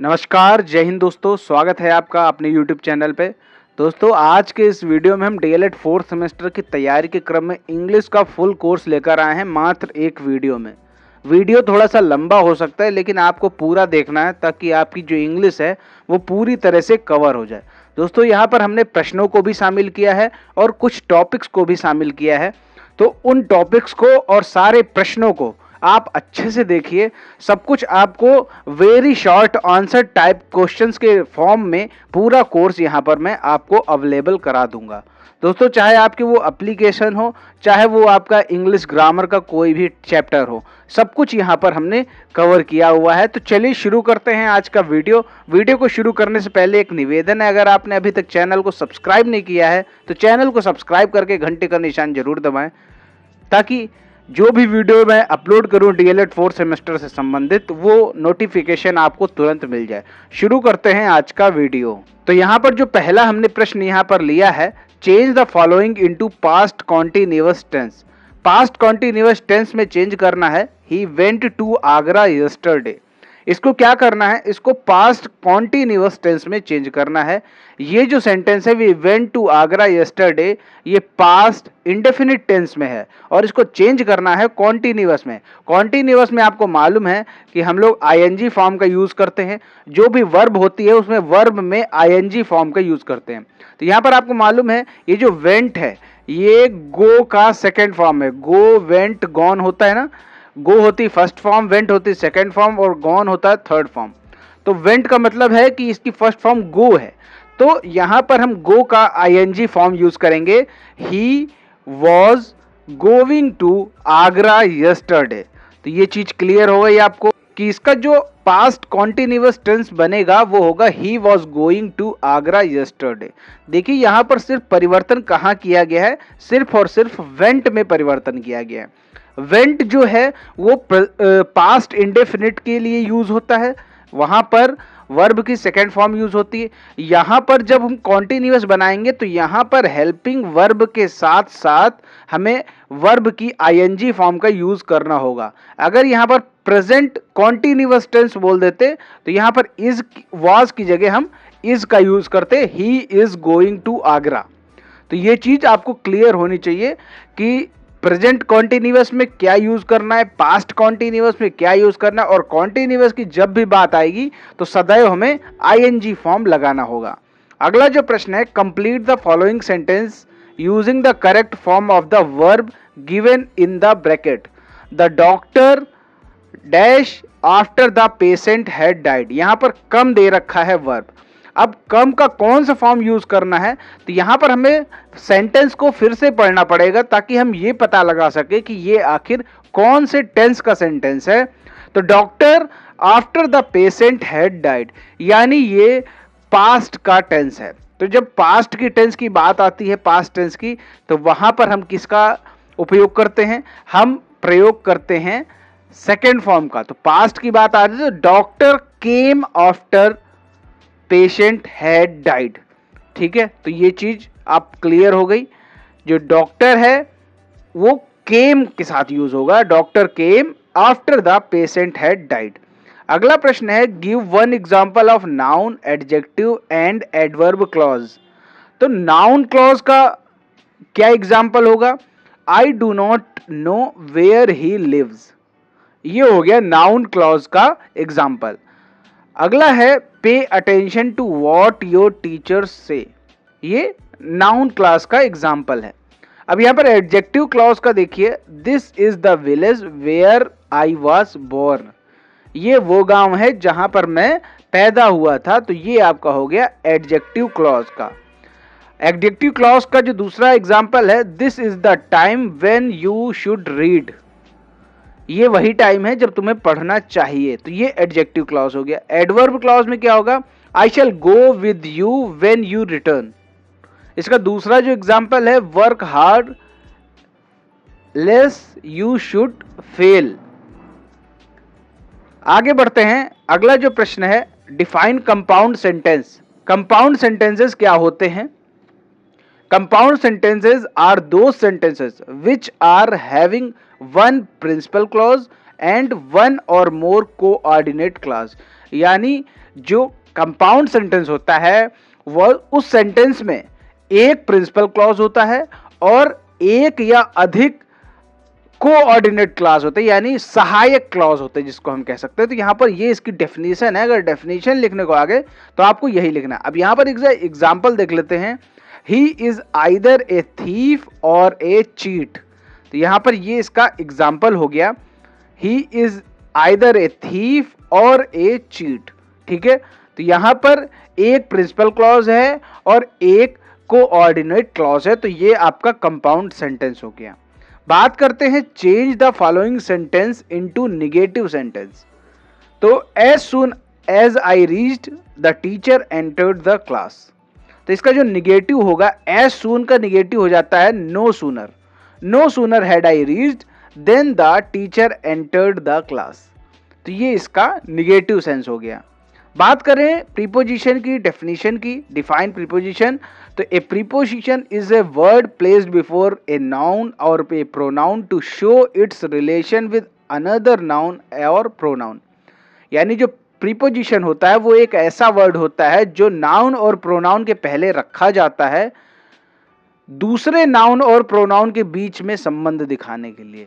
नमस्कार, जय हिंद दोस्तों। स्वागत है आपका अपने यूट्यूब चैनल पे। दोस्तों आज के इस वीडियो में हम डीएलएड 4th सेमेस्टर की तैयारी के क्रम में इंग्लिश का फुल कोर्स लेकर आए हैं मात्र एक वीडियो में। वीडियो थोड़ा सा लंबा हो सकता है लेकिन आपको पूरा देखना है ताकि आपकी जो इंग्लिश है वो पूरी तरह से कवर हो जाए। दोस्तों यहाँ पर हमने प्रश्नों को भी शामिल किया है और कुछ टॉपिक्स को भी शामिल किया है। तो उन टॉपिक्स को और सारे प्रश्नों को आप अच्छे से देखिए। सब कुछ आपको very short answer type questions के फॉर्म में पूरा कोर्स यहाँ पर मैं आपको अवेलेबल करा दूंगा। दोस्तों चाहे आपकी वो एप्लीकेशन हो, चाहे वो आपका इंग्लिश ग्रामर का कोई भी चैप्टर हो, सब कुछ यहाँ पर हमने कवर किया हुआ है। तो चलिए शुरू करते हैं आज का वीडियो को शुरू करने से पहले एक निवेदन है, अगर आपने अभी तक चैनल को सब्सक्राइब नहीं किया है तो चैनल को सब्सक्राइब करके घंटे का निशान जरूर दबाएं ताकि जो भी वीडियो मैं अपलोड करूं डीएलएड 4th सेमेस्टर से संबंधित वो नोटिफिकेशन आपको तुरंत मिल जाए। शुरू करते हैं आज का वीडियो। तो यहाँ पर जो पहला हमने प्रश्न यहाँ पर लिया है, change the following into past continuous tense. Past continuous tense में चेंज करना है he went to Agra yesterday. इसको क्या करना है, इसको पास्ट कॉन्टिन्यूअस टेंस में चेंज करना है। ये जो सेंटेंस है we went to Agra yesterday, ये पास्ट इंडेफिनिट टेंस में है और इसको चेंज करना है कॉन्टिन्यूअस में। कॉन्टिन्यूअस में आपको मालूम है कि हम लोग आईएनजी फॉर्म का यूज करते हैं, जो भी वर्ब होती है उसमें वर्ब में आईएनजी फॉर्म का यूज करते हैं। तो यहाँ पर आपको मालूम है ये जो वेंट है ये गो का सेकेंड फॉर्म है। गो, वेंट, गॉन होता है ना। गो होती फर्स्ट फॉर्म, वेंट होती सेकेंड फॉर्म और गॉन होता है थर्ड फॉर्म। तो वेंट का मतलब है कि इसकी फर्स्ट फॉर्म गो है, तो यहां पर हम गो का आईएनजी फॉर्म यूज करेंगे। He was going to Agra yesterday. तो ये चीज क्लियर हो गई आपको कि इसका जो पास्ट कॉन्टिन्यूअस टेंस बनेगा वो होगा he was going to Agra yesterday. देखिए यहां पर सिर्फ परिवर्तन कहाँ किया गया है, सिर्फ और सिर्फ वेंट में परिवर्तन किया गया है। वेंट जो है वो पास्ट इंडेफिनिट के लिए यूज होता है, वहां पर वर्ब की सेकेंड फॉर्म यूज होती है। यहां पर जब हम कॉन्टिन्यूअस बनाएंगे तो यहां पर हेल्पिंग वर्ब के साथ साथ हमें वर्ब की आईएनजी फॉर्म का यूज करना होगा। अगर यहां पर प्रेजेंट कॉन्टिन्यूअस टेंस बोल देते तो यहां पर इज वाज की जगह हम इज का यूज करते, he is going to Agra. तो ये चीज आपको क्लियर होनी चाहिए कि प्रेजेंट कॉन्टिन्यूअस में क्या यूज करना है, पास्ट कॉन्टिन्यूअस में क्या यूज करना है, और कॉन्टिन्यूअस की जब भी बात आएगी तो सदैव हमें आईएनजी फॉर्म लगाना होगा। अगला जो प्रश्न है, complete the following sentence using the correct form of the verb given in the bracket. The doctor dash after the patient had died. यहां पर कम दे रखा है वर्ब। अब कम का कौन सा फॉर्म यूज करना है, तो यहां पर हमें सेंटेंस को फिर से पढ़ना पड़ेगा ताकि हम ये पता लगा सके कि ये आखिर कौन से टेंस का सेंटेंस है। तो doctor after the patient had died, यानी ये पास्ट का टेंस है। तो जब पास्ट की टेंस की बात आती है, पास्ट टेंस की, तो वहां पर हम किसका उपयोग करते हैं, हम प्रयोग करते हैं सेकेंड फॉर्म का। तो पास्ट की बात आ रही है तो doctor came after patient had died. ठीक है, तो ये चीज आप क्लियर हो गई। जो डॉक्टर है वो केम के साथ यूज होगा, doctor came after the patient had died. अगला प्रश्न है, give one example of noun, adjective and adverb clause. तो नाउन क्लॉज का क्या एग्जांपल होगा, I do not know where he lives. ये हो गया नाउन क्लॉज का एग्जांपल। अगला है, pay attention to what your teachers say. ये नाउन क्लास का एग्जाम्पल है। अब यहां पर एडजेक्टिव क्लॉज का देखिए, this is the village where I was born. ये वो गांव है जहां पर मैं पैदा हुआ था। तो ये आपका हो गया एडजेक्टिव क्लॉज का। एडजेक्टिव क्लॉज का जो दूसरा एग्जाम्पल है, this is the time when you should read. ये वही टाइम है जब तुम्हें पढ़ना चाहिए। तो ये एडजेक्टिव क्लॉज हो गया। एडवर्ब क्लॉज में क्या होगा, I shall go with you when you return. इसका दूसरा जो एग्जांपल है, work hard less you should fail. आगे बढ़ते हैं। अगला जो प्रश्न है, define compound sentence. Compound sentences क्या होते हैं? Compound sentences are those sentences which are having one principal clause and one or more coordinate clause. यानी जो कंपाउंड सेंटेंस होता है वह उस सेंटेंस में एक प्रिंसिपल क्लॉज होता है और एक या अधिक कोऑर्डिनेट क्लॉज होते हैं, यानी सहायक क्लॉज होते हैं जिसको हम कह सकते हैं। तो यहाँ पर ये इसकी डेफिनेशन है। अगर डेफिनेशन लिखने को आगे तो आपको यही लिखना है। अब यहाँ पर एग्जाम्पल देख लेते हैं। He is either a thief और ए चीट। तो यहाँ पर ये इसका एग्जाम्पल हो गया, he is either a thief और ए चीट। ठीक है, तो यहाँ पर एक प्रिंसिपल क्लॉज है और एक कोऑर्डिनेट क्लॉज है। तो ये आपका कंपाउंड सेंटेंस हो गया। बात करते हैं change the following sentence into negative sentence. तो as soon as I reached the teacher entered the class. तो इसका जो निगेटिव होगा, एज सून का निगेटिव हो जाता है no sooner. No sooner had I reached then the teacher entered the class. तो ये इसका निगेटिव सेंस हो गया। बात करें प्रीपोजिशन की डेफिनेशन की, डिफाइन प्रीपोजिशन। तो a preposition is a word placed before a noun और a pronoun to show its relation with another noun और प्रोनाउन। यानी जो प्रीपोजिशन होता है वो एक ऐसा वर्ड होता है जो नाउन और प्रोनाउन के पहले रखा जाता है दूसरे नाउन और प्रोनाउन के बीच में संबंध दिखाने के लिए।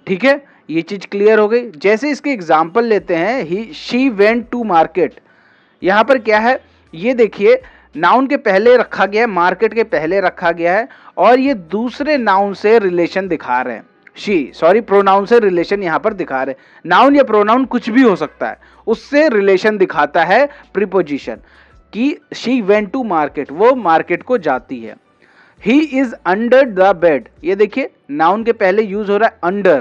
ठीक है, ये चीज क्लियर हो गई। जैसे इसके एग्जाम्पल लेते हैं, ही शी वेंट टू मार्केट। यहाँ पर क्या है, ये देखिए नाउन के पहले रखा गया है, मार्केट के पहले रखा गया है और ये दूसरे नाउन से रिलेशन दिखा रहे हैं। प्रोनाउन से रिलेशन यहाँ पर दिखा रहे हैं। नाउन या प्रोनाउन कुछ भी हो सकता है, उससे रिलेशन दिखाता है प्रीपोजिशन कि शी वेंट टू मार्केट, वो मार्केट को जाती है। He is under the bed. ये देखिए नाउन के पहले यूज हो रहा है अंडर,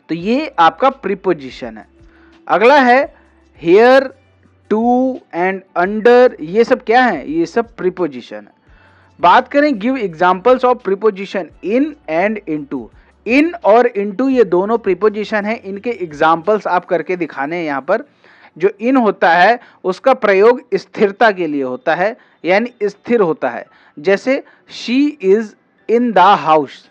तो ये आपका प्रीपोजिशन है। अगला है हियर, टू एंड अंडर। ये सब क्या है, ये सब प्रीपोजिशन है। बात करें give examples of preposition in and into. In और इनटू ये दोनों प्रीपोजिशन है, इनके एग्जांपल्स आप करके दिखाने हैं। यहाँ पर जो इन होता है उसका प्रयोग स्थिरता के लिए होता है, यानी स्थिर होता है। जैसे she is in the house,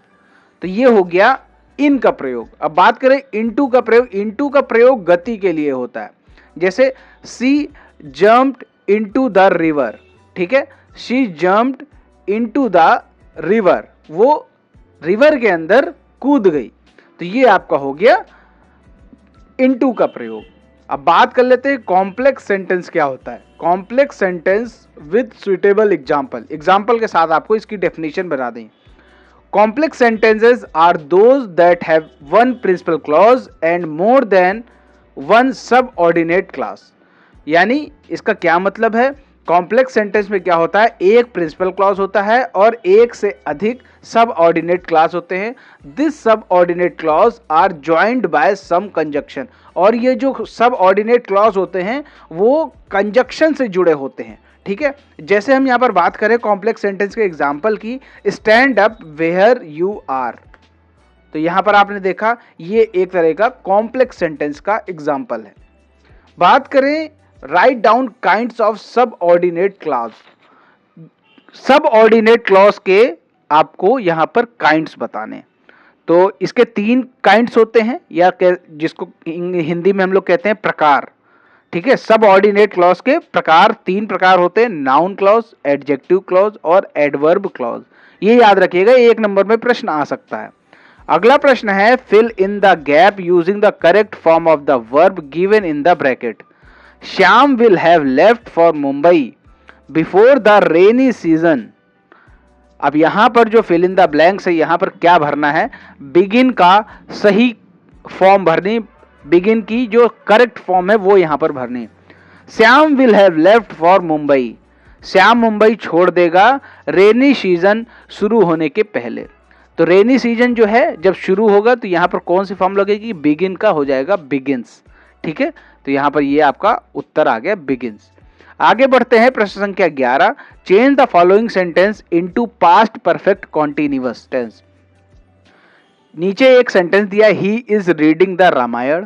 तो ये हो गया इन का प्रयोग। अब बात करें इनटू का प्रयोग, इनटू का प्रयोग गति के लिए होता है। जैसे she jumped into the river. ठीक है, she jumped into the river, वो रिवर के अंदर कूद गई। तो ये आपका हो गया इनटू का प्रयोग। अब बात कर लेते हैं कॉम्प्लेक्स सेंटेंस क्या होता है। Complex sentence with suitable example. Example के साथ आपको इसकी डेफिनेशन बता दें। Complex sentences are those that have one principal clause and more than one subordinate clause. यानी इसका क्या मतलब है, कॉम्प्लेक्स सेंटेंस में क्या होता है, एक प्रिंसिपल क्लॉज होता है और एक से अधिक सब ऑर्डिनेट क्लॉज होते हैं। This subordinate clause are joined by some conjunction. और ये जो सब ऑर्डिनेट क्लॉज होते हैं वो कंजक्शन से जुड़े होते हैं। ठीक है, जैसे हम यहाँ पर बात करें कॉम्प्लेक्स सेंटेंस के एग्जाम्पल की, stand up where you are. तो यहाँ पर आपने देखा ये एक तरह का कॉम्प्लेक्स सेंटेंस का एग्जाम्पल है। बात करें राइट डाउन काइंड्स ऑफ सब ऑर्डिनेट क्लॉज। सब ऑर्डिनेट क्लॉज के आपको यहाँ पर काइंड्स बताने। तो इसके 3 काइंड्स होते हैं, या जिसको हिंदी में हम लोग कहते हैं प्रकार। ठीक है, सब ऑर्डिनेट क्लॉज के प्रकार 3 प्रकार होते हैं, नाउन क्लॉज, एडजेक्टिव क्लॉज और एडवर्ब क्लॉज। ये याद रखिएगा, 1 नंबर में प्रश्न आ सकता है। अगला प्रश्न है fill in the gap using the correct form of the verb given in the bracket. Shyam will have left for Mumbai before the rainy season. अब यहां पर जो फिल इन द ब्लैंक्स है, यहां पर क्या भरना है, बिगिन का सही फॉर्म भरनी, बिगिन की जो करेक्ट फॉर्म है वो यहां पर भरनी। Shyam will have left for Mumbai, Shyam Mumbai छोड़ देगा रेनी सीजन शुरू होने के पहले। तो रेनी सीजन जो है जब शुरू होगा तो यहाँ पर कौन सी फॉर्म लगेगी, बिगिन का हो जाएगा बिगिंस। ठीक है, तो यहाँ पर ये आपका उत्तर आ गया बिगिंस। आगे बढ़ते हैं प्रश्न संख्या 11। Change the following sentence into past perfect continuous tense. नीचे एक सेंटेंस दिया, he is reading the Ramayana.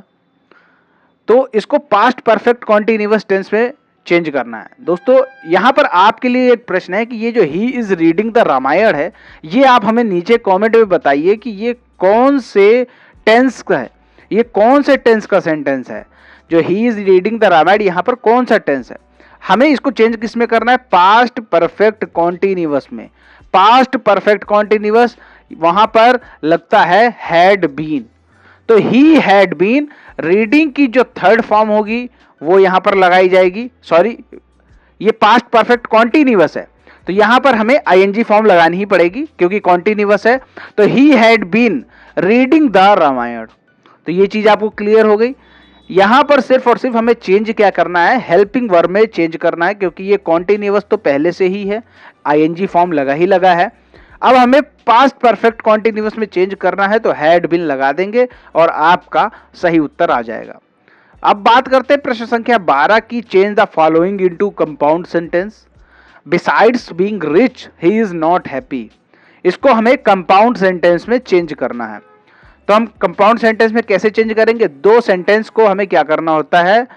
तो इसको पास्ट परफेक्ट कॉन्टिन्यूअस टेंस में चेंज करना है। दोस्तों यहाँ पर आपके लिए एक प्रश्न है कि ये जो he is reading the Ramayana है, ये आप हमें नीचे कमेंट में बताइए कि ये कौन से टेंस का है, ये कौन से टेंस का सेंटेंस है। जो he is reading the Ramayana, यहाँ पर कौन सा टेंस है? हमें इसको चेंज किस में करना है? पास्ट परफेक्ट कॉन्टिन्यूअस में। पास्ट परफेक्ट कॉन्टिन्यूअस वहां पर लगता है हैड बीन, तो ही हैड बीन रीडिंग की जो थर्ड फॉर्म होगी वो यहां पर लगाई जाएगी। सॉरी, ये पास्ट परफेक्ट कॉन्टिन्यूअस है, तो यहां पर हमें आईएनजी फॉर्म लगानी ही पड़ेगी क्योंकि कॉन्टिन्यूअस है। तो he had been reading the Ramayana, तो ये चीज आपको क्लियर हो गई। यहां पर सिर्फ और सिर्फ हमें चेंज क्या करना है? हेल्पिंग वर्ब में चेंज करना है, क्योंकि ये कॉन्टिन्यूअस तो पहले से ही है, आईएनजी फॉर्म लगा ही लगा है। अब हमें पास्ट परफेक्ट कॉन्टिन्यूअस में चेंज करना है, तो हैड बीन लगा देंगे और आपका सही उत्तर आ जाएगा। अब बात करते हैं प्रश्न संख्या 12 की। Change the following into compound sentence. Besides being rich he is not happy, इसको हमें कंपाउंड सेंटेंस में चेंज करना है। तो हम कंपाउंड सेंटेंस में कैसे चेंज करेंगे? दो सेंटेंस को हमें क्या करना होता है?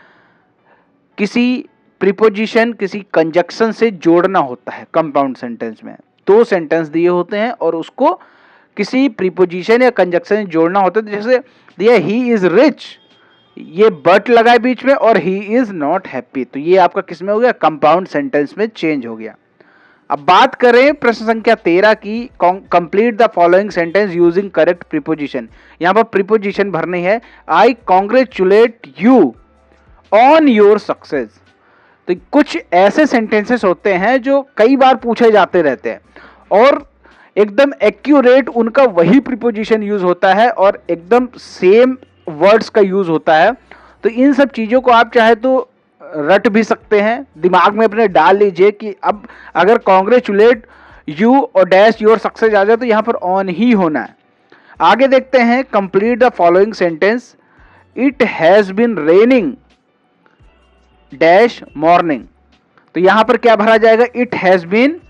किसी प्रीपोजिशन, किसी कंजक्शन से जोड़ना होता है। कंपाउंड सेंटेंस में दो सेंटेंस दिए होते हैं और उसको किसी प्रीपोजिशन या कंजक्शन से जोड़ना होता है। जैसे दिया ही इज रिच, ये बट लगाए बीच में, और ही इज नॉट हैप्पी, तो ये आपका किस में हो गया? कंपाउंड सेंटेंस में चेंज हो गया। अब बात करें प्रश्न संख्या 13 की। Complete the following sentence using correct preposition. यहां पर प्रीपोजिशन भरनी है। I congratulate you on your success. तो कुछ ऐसे सेंटेंसेस होते हैं जो कई बार पूछे जाते रहते हैं और एकदम एक्यूरेट उनका वही प्रीपोजिशन यूज होता है और एकदम सेम वर्ड्स का यूज होता है। तो इन सब चीजों को आप चाहे तो रट भी सकते हैं, दिमाग में अपने डाल लीजिए कि अब अगर कॉन्ग्रेचुलेट यू और डैश योर सक्सेस आ जाए तो यहां पर ऑन ही होना है। आगे देखते हैं। Complete the following sentence. It has been raining dash morning, तो यहां पर क्या भरा जाएगा? It has been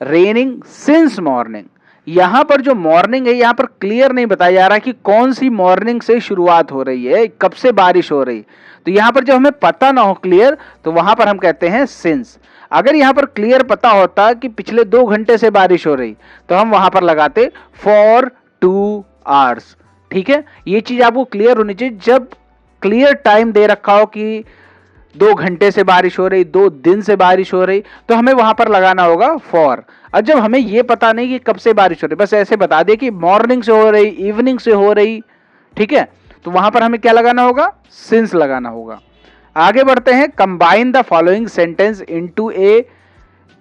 raining since morning. यहां पर जो मॉर्निंग है यहां पर क्लियर नहीं बताया जा रहा कि कौन सी मॉर्निंग से शुरुआत हो रही है, कब से बारिश हो रही। तो यहां पर जब हमें पता ना हो क्लियर, तो वहां पर हम कहते हैं सिंस। अगर यहां पर क्लियर पता होता कि पिछले 2 घंटे से बारिश हो रही, तो हम वहां पर लगाते फॉर 2 आवर्स। ठीक है, ये चीज आपको क्लियर होनी चाहिए। जब क्लियर टाइम दे रखा हो कि 2 घंटे से बारिश हो रही, 2 दिन से बारिश हो रही, तो हमें वहां पर लगाना होगा फॉर। और जब हमें यह पता नहीं कि कब से बारिश हो रही, बस ऐसे बता दे कि मॉर्निंग से हो रही, इवनिंग से हो रही, ठीक है, तो वहां पर हमें क्या लगाना होगा? सिंस लगाना होगा। आगे बढ़ते हैं। Combine the following sentence into a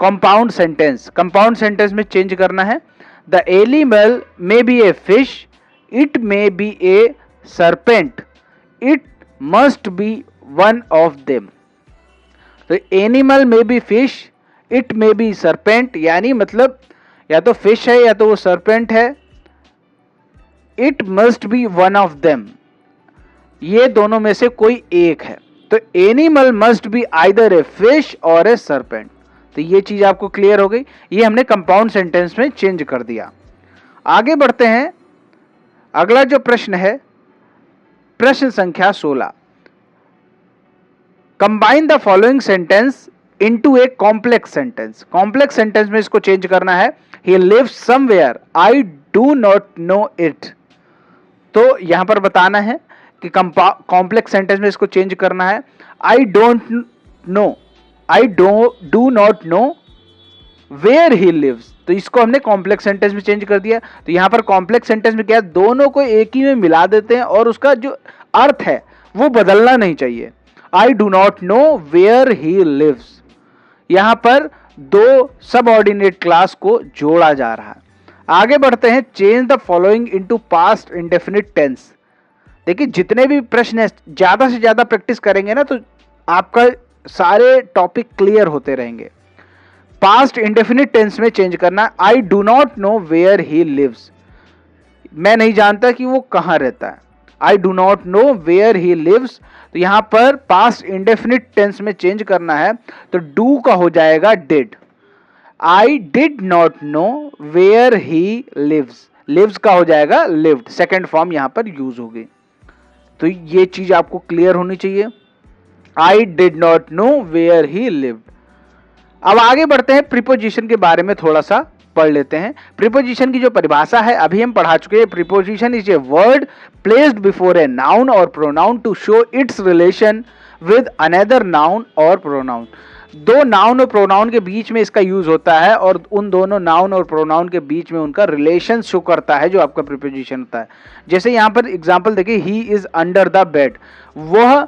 compound sentence. Compound sentence में चेंज करना है। The animal may be a fish, it may be a serpent, it must be one of them. तो animal may be fish, it may be serpent, यानी मतलब या तो fish है या तो वो सरपेंट है। It must be one of them, ये दोनों में से कोई एक है। तो animal must be either a fish और ए सरपेंट। तो ये चीज आपको क्लियर हो गई। ये हमने कंपाउंड सेंटेंस में चेंज कर दिया। आगे बढ़ते हैं। अगला जो प्रश्न है प्रश्न संख्या 16। Combine the following sentence into a complex sentence. Complex sentence में इसको चेंज करना है। He lives somewhere, I do not know it. तो यहां पर बताना है कि कॉम्प्लेक्स सेंटेंस में इसको चेंज करना है। I don't know, I do not know where he lives. तो इसको हमने कॉम्प्लेक्स सेंटेंस में चेंज कर दिया। तो यहां पर कॉम्प्लेक्स सेंटेंस में क्या है? दोनों को एक ही में मिला देते हैं और उसका जो अर्थ है वो बदलना नहीं चाहिए। I do not know where he lives, यहां पर दो सबऑर्डिनेट क्लास को जोड़ा जा रहा है। आगे बढ़ते हैं। Change the following into past indefinite tense. देखिए जितने भी प्रश्न है ज्यादा से ज्यादा प्रैक्टिस करेंगे ना तो आपका सारे टॉपिक क्लियर होते रहेंगे। पास्ट इंडेफिनिट टेंस में चेंज करना। I do not know where he lives, मैं नहीं जानता कि वो कहां रहता है। I do not know where he lives, तो यहां पर पास्ट इंडेफिनिट टेंस में चेंज करना है तो डू का हो जाएगा did. I did not know where he lives, lives का हो जाएगा लिव्ड, सेकेंड फॉर्म यहां पर यूज होगी। तो ये चीज आपको क्लियर होनी चाहिए। I did not know where he lived. अब आगे बढ़ते हैं प्रीपोजिशन के बारे में थोड़ा सा पढ़ लेते हैं। प्रीपोजिशन की जो परिभाषा है अभी हम पढ़ा चुके हैं। Preposition is a word placed before a noun और pronoun to show its relation with another noun और प्रोनाउन। दो नाउन और प्रोनाउन के बीच में इसका यूज होता है और उन दोनों नाउन और प्रोनाउन के बीच में उनका रिलेशन शो करता है, जो आपका प्रीपोजिशन होता है। जैसे यहाँ पर एग्जांपल देखिए, he is under the bed. वह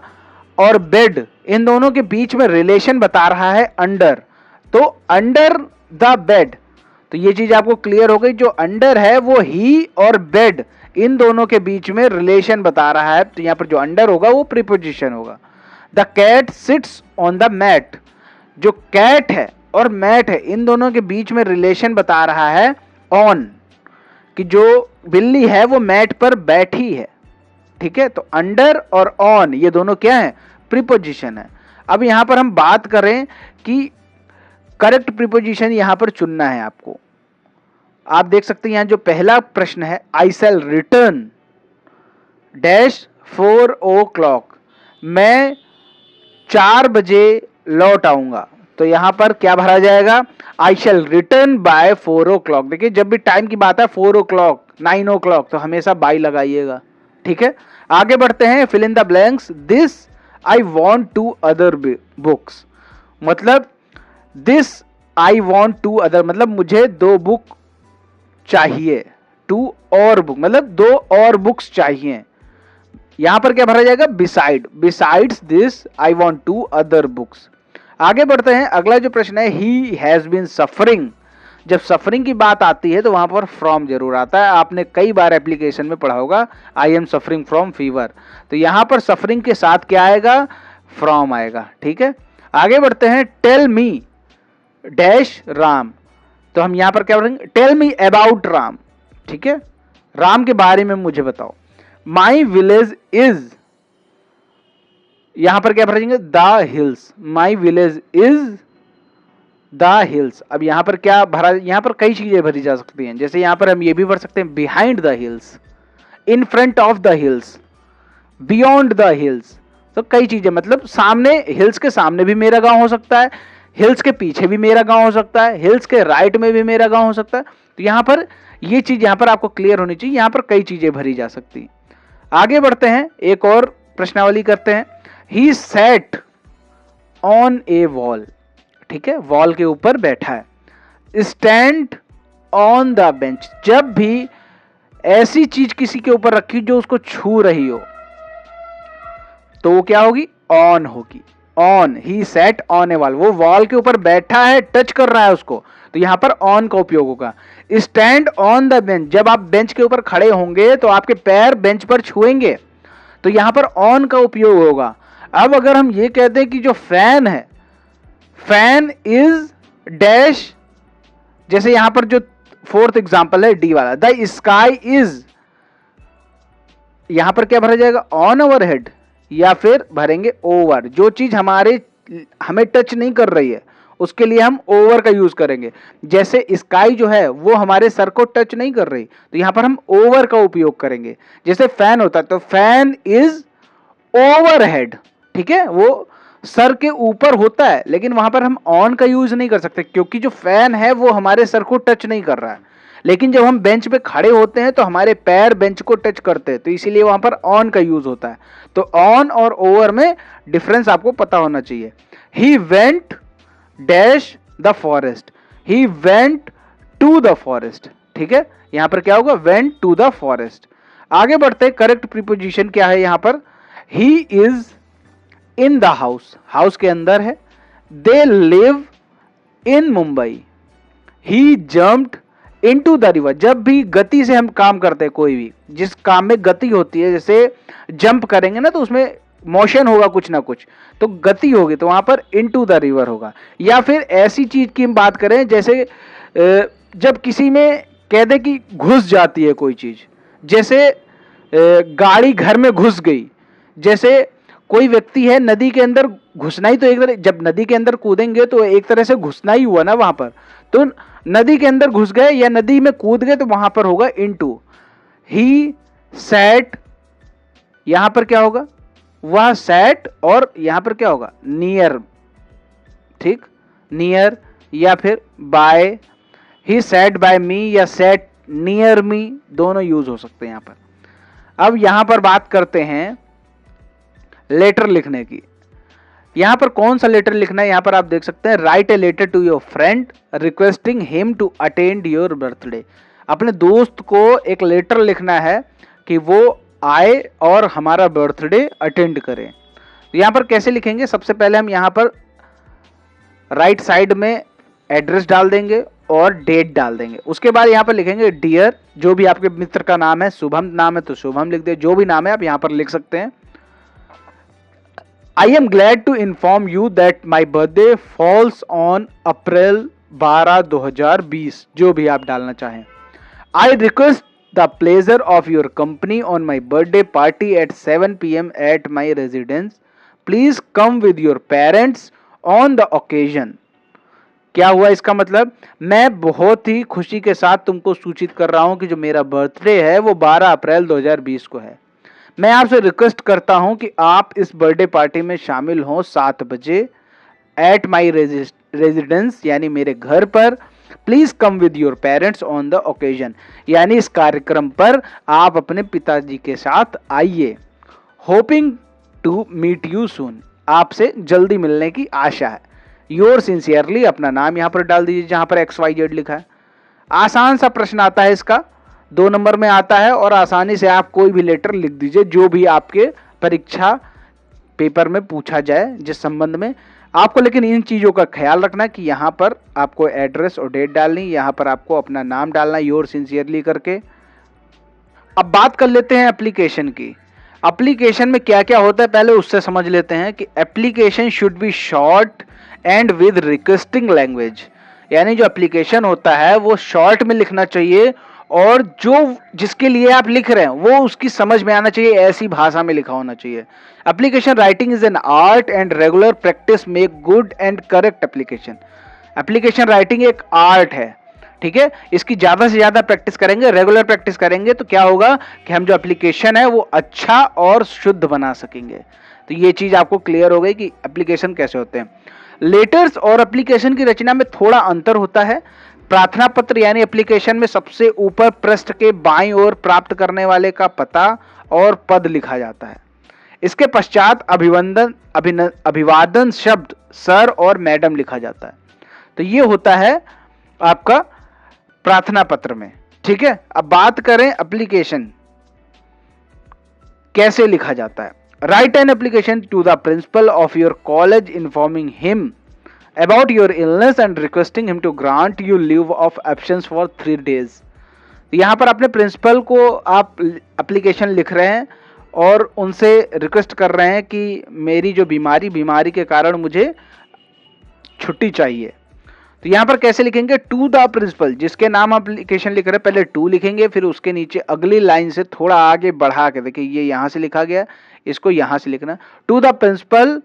और बेड इन दोनों के बीच में रिलेशन बता रहा है अंडर, तो अंडर द बेड। तो ये चीज आपको क्लियर हो गई, जो अंडर है वो ही और बेड इन दोनों के बीच में रिलेशन बता रहा है, तो यहाँ पर जो अंडर होगा वो प्रीपोजिशन होगा। The cat sits on the mat. जो कैट है और मैट है इन दोनों के बीच में रिलेशन बता रहा है ऑन, कि जो बिल्ली है वो मैट पर बैठी है। ठीक है, तो अंडर और ऑन ये दोनों क्या है, प्रीपोजिशन है। अब यहां पर हम बात करें कि करेक्ट प्रीपोजिशन यहां पर चुनना है आपको। आप देख सकते हैं यहां जो पहला प्रश्न है, आई शैल रिटर्न डैश 4 o'clock, मैं 4 बजे लौट आऊंगा। तो यहां पर क्या भरा जाएगा, आई शैल रिटर्न बाय 4 o'clock। देखिए जब भी टाइम की बात है 4 o'clock 9 o'clock तो हमेशा बाय लगाइएगा। ठीक है, आगे बढ़ते हैं। Fill in the blanks, this I want to other books. मतलब this I want to other मतलब मुझे 2 बुक चाहिए, टू और बुक मतलब 2 और बुक्स चाहिए। यहां पर क्या भरा जाएगा, beside, besides this I want to other books. आगे बढ़ते हैं, अगला जो प्रश्न है, ही हैज बीन सफरिंग। जब सफरिंग की बात आती है तो वहां पर फ्रॉम जरूर आता है। आपने कई बार एप्लीकेशन में पढ़ा होगा, I am suffering from fever. तो यहां पर सफरिंग के साथ क्या आएगा, फ्रॉम आएगा। ठीक है, आगे बढ़ते हैं। Tell me dash Ram. तो हम यहां पर क्या पढ़ेंगे, टेल मी अबाउट राम। ठीक है, राम के बारे में मुझे बताओ। माई विलेज इज, यहां पर क्या भरेंगे, the hills. My village is the hills. अब यहां पर क्या भरा, यहां पर कई चीजें भरी जा सकती हैं। जैसे यहां पर हम ये भी भर सकते हैं, behind the hills, in front of the hills, beyond the hills. तो कई चीजें, मतलब सामने, हिल्स के सामने भी मेरा गांव हो सकता है, हिल्स के पीछे भी मेरा गांव हो सकता है, हिल्स के राइट में भी मेरा गांव हो सकता है। तो यहां पर ये चीज यहां पर आपको क्लियर होनी चाहिए। यहां पर कई चीजें भरी जा सकती हैं। आगे बढ़ते हैं, एक और प्रश्नावली करते हैं। He sat on A wall. ठीक है, वॉल के ऊपर बैठा है। स्टैंड ऑन द बेंच, जब भी ऐसी चीज किसी के ऊपर रखी जो उसको छू रही हो तो वो क्या होगी, ऑन होगी। On, he sat on A wall, वो वॉल के ऊपर बैठा है, टच कर रहा है उसको, तो यहां पर ऑन का उपयोग होगा। स्टैंड ऑन द बेंच, जब आप बेंच के ऊपर खड़े होंगे तो आपके पैर बेंच पर छुएंगे, तो यहां पर ऑन का उपयोग होगा। अब अगर हम ये कहते हैं कि जो फैन है, फैन इज डैश, जैसे यहां पर जो 4th एग्जांपल है डी वाला, द स्काई इज, यहां पर क्या भरा जाएगा, ऑन ओवर हेड, या फिर भरेंगे ओवर। जो चीज हमें टच नहीं कर रही है उसके लिए हम ओवर का यूज करेंगे। जैसे स्काई जो है वो हमारे सर को टच नहीं कर रही, तो यहां पर हम ओवर का उपयोग करेंगे। जैसे फैन होता है तो फैन इज ओवर हेड। ठीक है, वो सर के ऊपर होता है, लेकिन वहां पर हम ऑन का यूज नहीं कर सकते क्योंकि जो फैन है वो हमारे सर को टच नहीं कर रहा है। लेकिन जब हम बेंच पे खड़े होते हैं तो हमारे पैर बेंच को टच करते हैं, तो इसीलिए वहां पर ऑन का यूज होता है। तो ऑन और ओवर में डिफरेंस आपको पता होना चाहिए। He went dash the forest, he went to the forest. ठीक है, यहां पर क्या होगा, वेंट टू द फॉरेस्ट। आगे बढ़ते, करेक्ट प्रीपोजिशन क्या है यहां पर, he is in the house, house के अंदर है। They live in Mumbai, he jumped into the river. जब भी गति से हम काम करते हैं, कोई भी जिस काम में गति होती है, जैसे जंप करेंगे ना तो उसमें मोशन होगा कुछ ना कुछ, तो गति होगी, तो वहां पर इनटू द रिवर होगा। या फिर ऐसी चीज की हम बात करें जैसे जब किसी में कह दे कि घुस जाती है कोई चीज, जैसे गाड़ी घर में घुस गई, जैसे कोई व्यक्ति है नदी के अंदर घुसना ही, तो एक तरह जब नदी के अंदर कूदेंगे तो एक तरह से घुसना ही हुआ ना वहां पर, तो नदी के अंदर घुस गए या नदी में कूद गए तो वहां पर होगा इनटू। ही सैट, यहां पर क्या होगा, वह सैट, और यहां पर क्या होगा, नियर। ठीक, नियर या फिर by he sat by me या sat near me, दोनों यूज हो सकते हैं यहाँ पर। अब यहां पर बात करते हैं लेटर लिखने की। यहां पर कौन सा लेटर लिखना है, यहां पर आप देख सकते हैं, write a letter to your friend requesting him to attend your birthday. अपने दोस्त को एक लेटर लिखना है कि वो आए और हमारा बर्थडे अटेंड करें। यहां पर कैसे लिखेंगे, सबसे पहले हम यहां पर राइट साइड में एड्रेस डाल देंगे और डेट डाल देंगे। उसके बाद यहाँ पर लिखेंगे डियर, जो भी आपके मित्र का नाम है, शुभम नाम है तो शुभम लिख दे, जो भी नाम है आप यहाँ पर लिख सकते हैं। I am glad to inform you that my birthday falls on April 12 2020, जो भी आप डालना चाहें। I request the pleasure of your company on my birthday party at 7 PM at my residence, please come with your parents on the occasion. क्या हुआ इसका मतलब, मैं बहुत ही खुशी के साथ तुमको सूचित कर रहा हूं कि जो मेरा बर्थडे है वो 12 अप्रैल 2020 को है। मैं आपसे रिक्वेस्ट करता हूं कि आप इस बर्थडे पार्टी में शामिल हों 7 बजे एट माई रेजिडेंस, यानी मेरे घर पर। Please come with your parents on the occasion, यानी इस कार्यक्रम पर आप अपने पिताजी के साथ आइए। Hoping to meet you soon, आपसे जल्दी मिलने की आशा है। योर सिंसियरली, अपना नाम यहां पर डाल दीजिए जहां पर XYZ लिखा है। आसान सा प्रश्न आता है इसका, 2 नंबर में आता है और आसानी से आप कोई भी लेटर लिख दीजिए जो भी आपके परीक्षा पेपर में पूछा जाए जिस संबंध में। आपको लेकिन इन चीजों का ख्याल रखना कि यहाँ पर आपको एड्रेस और डेट डालनी, यहाँ पर आपको अपना नाम डालना योर सिंसियरली करके। अब बात कर लेते हैं एप्लीकेशन की। एप्लीकेशन में क्या क्या होता है पहले उससे समझ लेते हैं कि application should be short and with requesting language, यानी जो एप्लीकेशन होता है वो शॉर्ट में लिखना चाहिए और जो जिसके लिए आप लिख रहे हैं वो उसकी समझ में आना चाहिए, ऐसी भाषा में लिखा होना चाहिए। Application writing is an art and regular practice make good and correct application. Application writing एक आर्ट है, ठीक है, इसकी ज्यादा से ज्यादा प्रैक्टिस करेंगे, रेगुलर प्रैक्टिस करेंगे तो क्या होगा कि हम जो एप्लीकेशन है वो अच्छा और शुद्ध बना सकेंगे। तो ये चीज आपको क्लियर हो गई कि एप्लीकेशन कैसे होते हैं। लेटर्स और एप्लीकेशन की रचना में थोड़ा अंतर होता है। प्रार्थना पत्र यानी एप्लीकेशन में सबसे ऊपर पृष्ठ के बाईं ओर प्राप्त करने वाले का पता और पद लिखा जाता है। इसके पश्चात अभिवादन शब्द सर और मैडम लिखा जाता है। तो ये होता है आपका प्रार्थना पत्र में, ठीक है। अब बात करें एप्लीकेशन कैसे लिखा जाता है। Write an application to the principal of your college informing him about your illness and requesting him to grant you leave of absence for 3 days। यहाँ पर अपने प्रिंसिपल को आप एप्लीकेशन लिख रहे हैं और उनसे रिक्वेस्ट कर रहे हैं कि मेरी जो बीमारी के कारण मुझे छुट्टी चाहिए। तो यहाँ पर कैसे लिखेंगे, टू द प्रिंसिपल, जिसके नाम एप्लीकेशन लिख रहे हैं पहले टू लिखेंगे, फिर उसके नीचे अगली लाइन से थोड़ा आगे बढ़ा के, देखिए ये यहाँ से लिखा गया, इसको यहाँ से लिखना, to the principal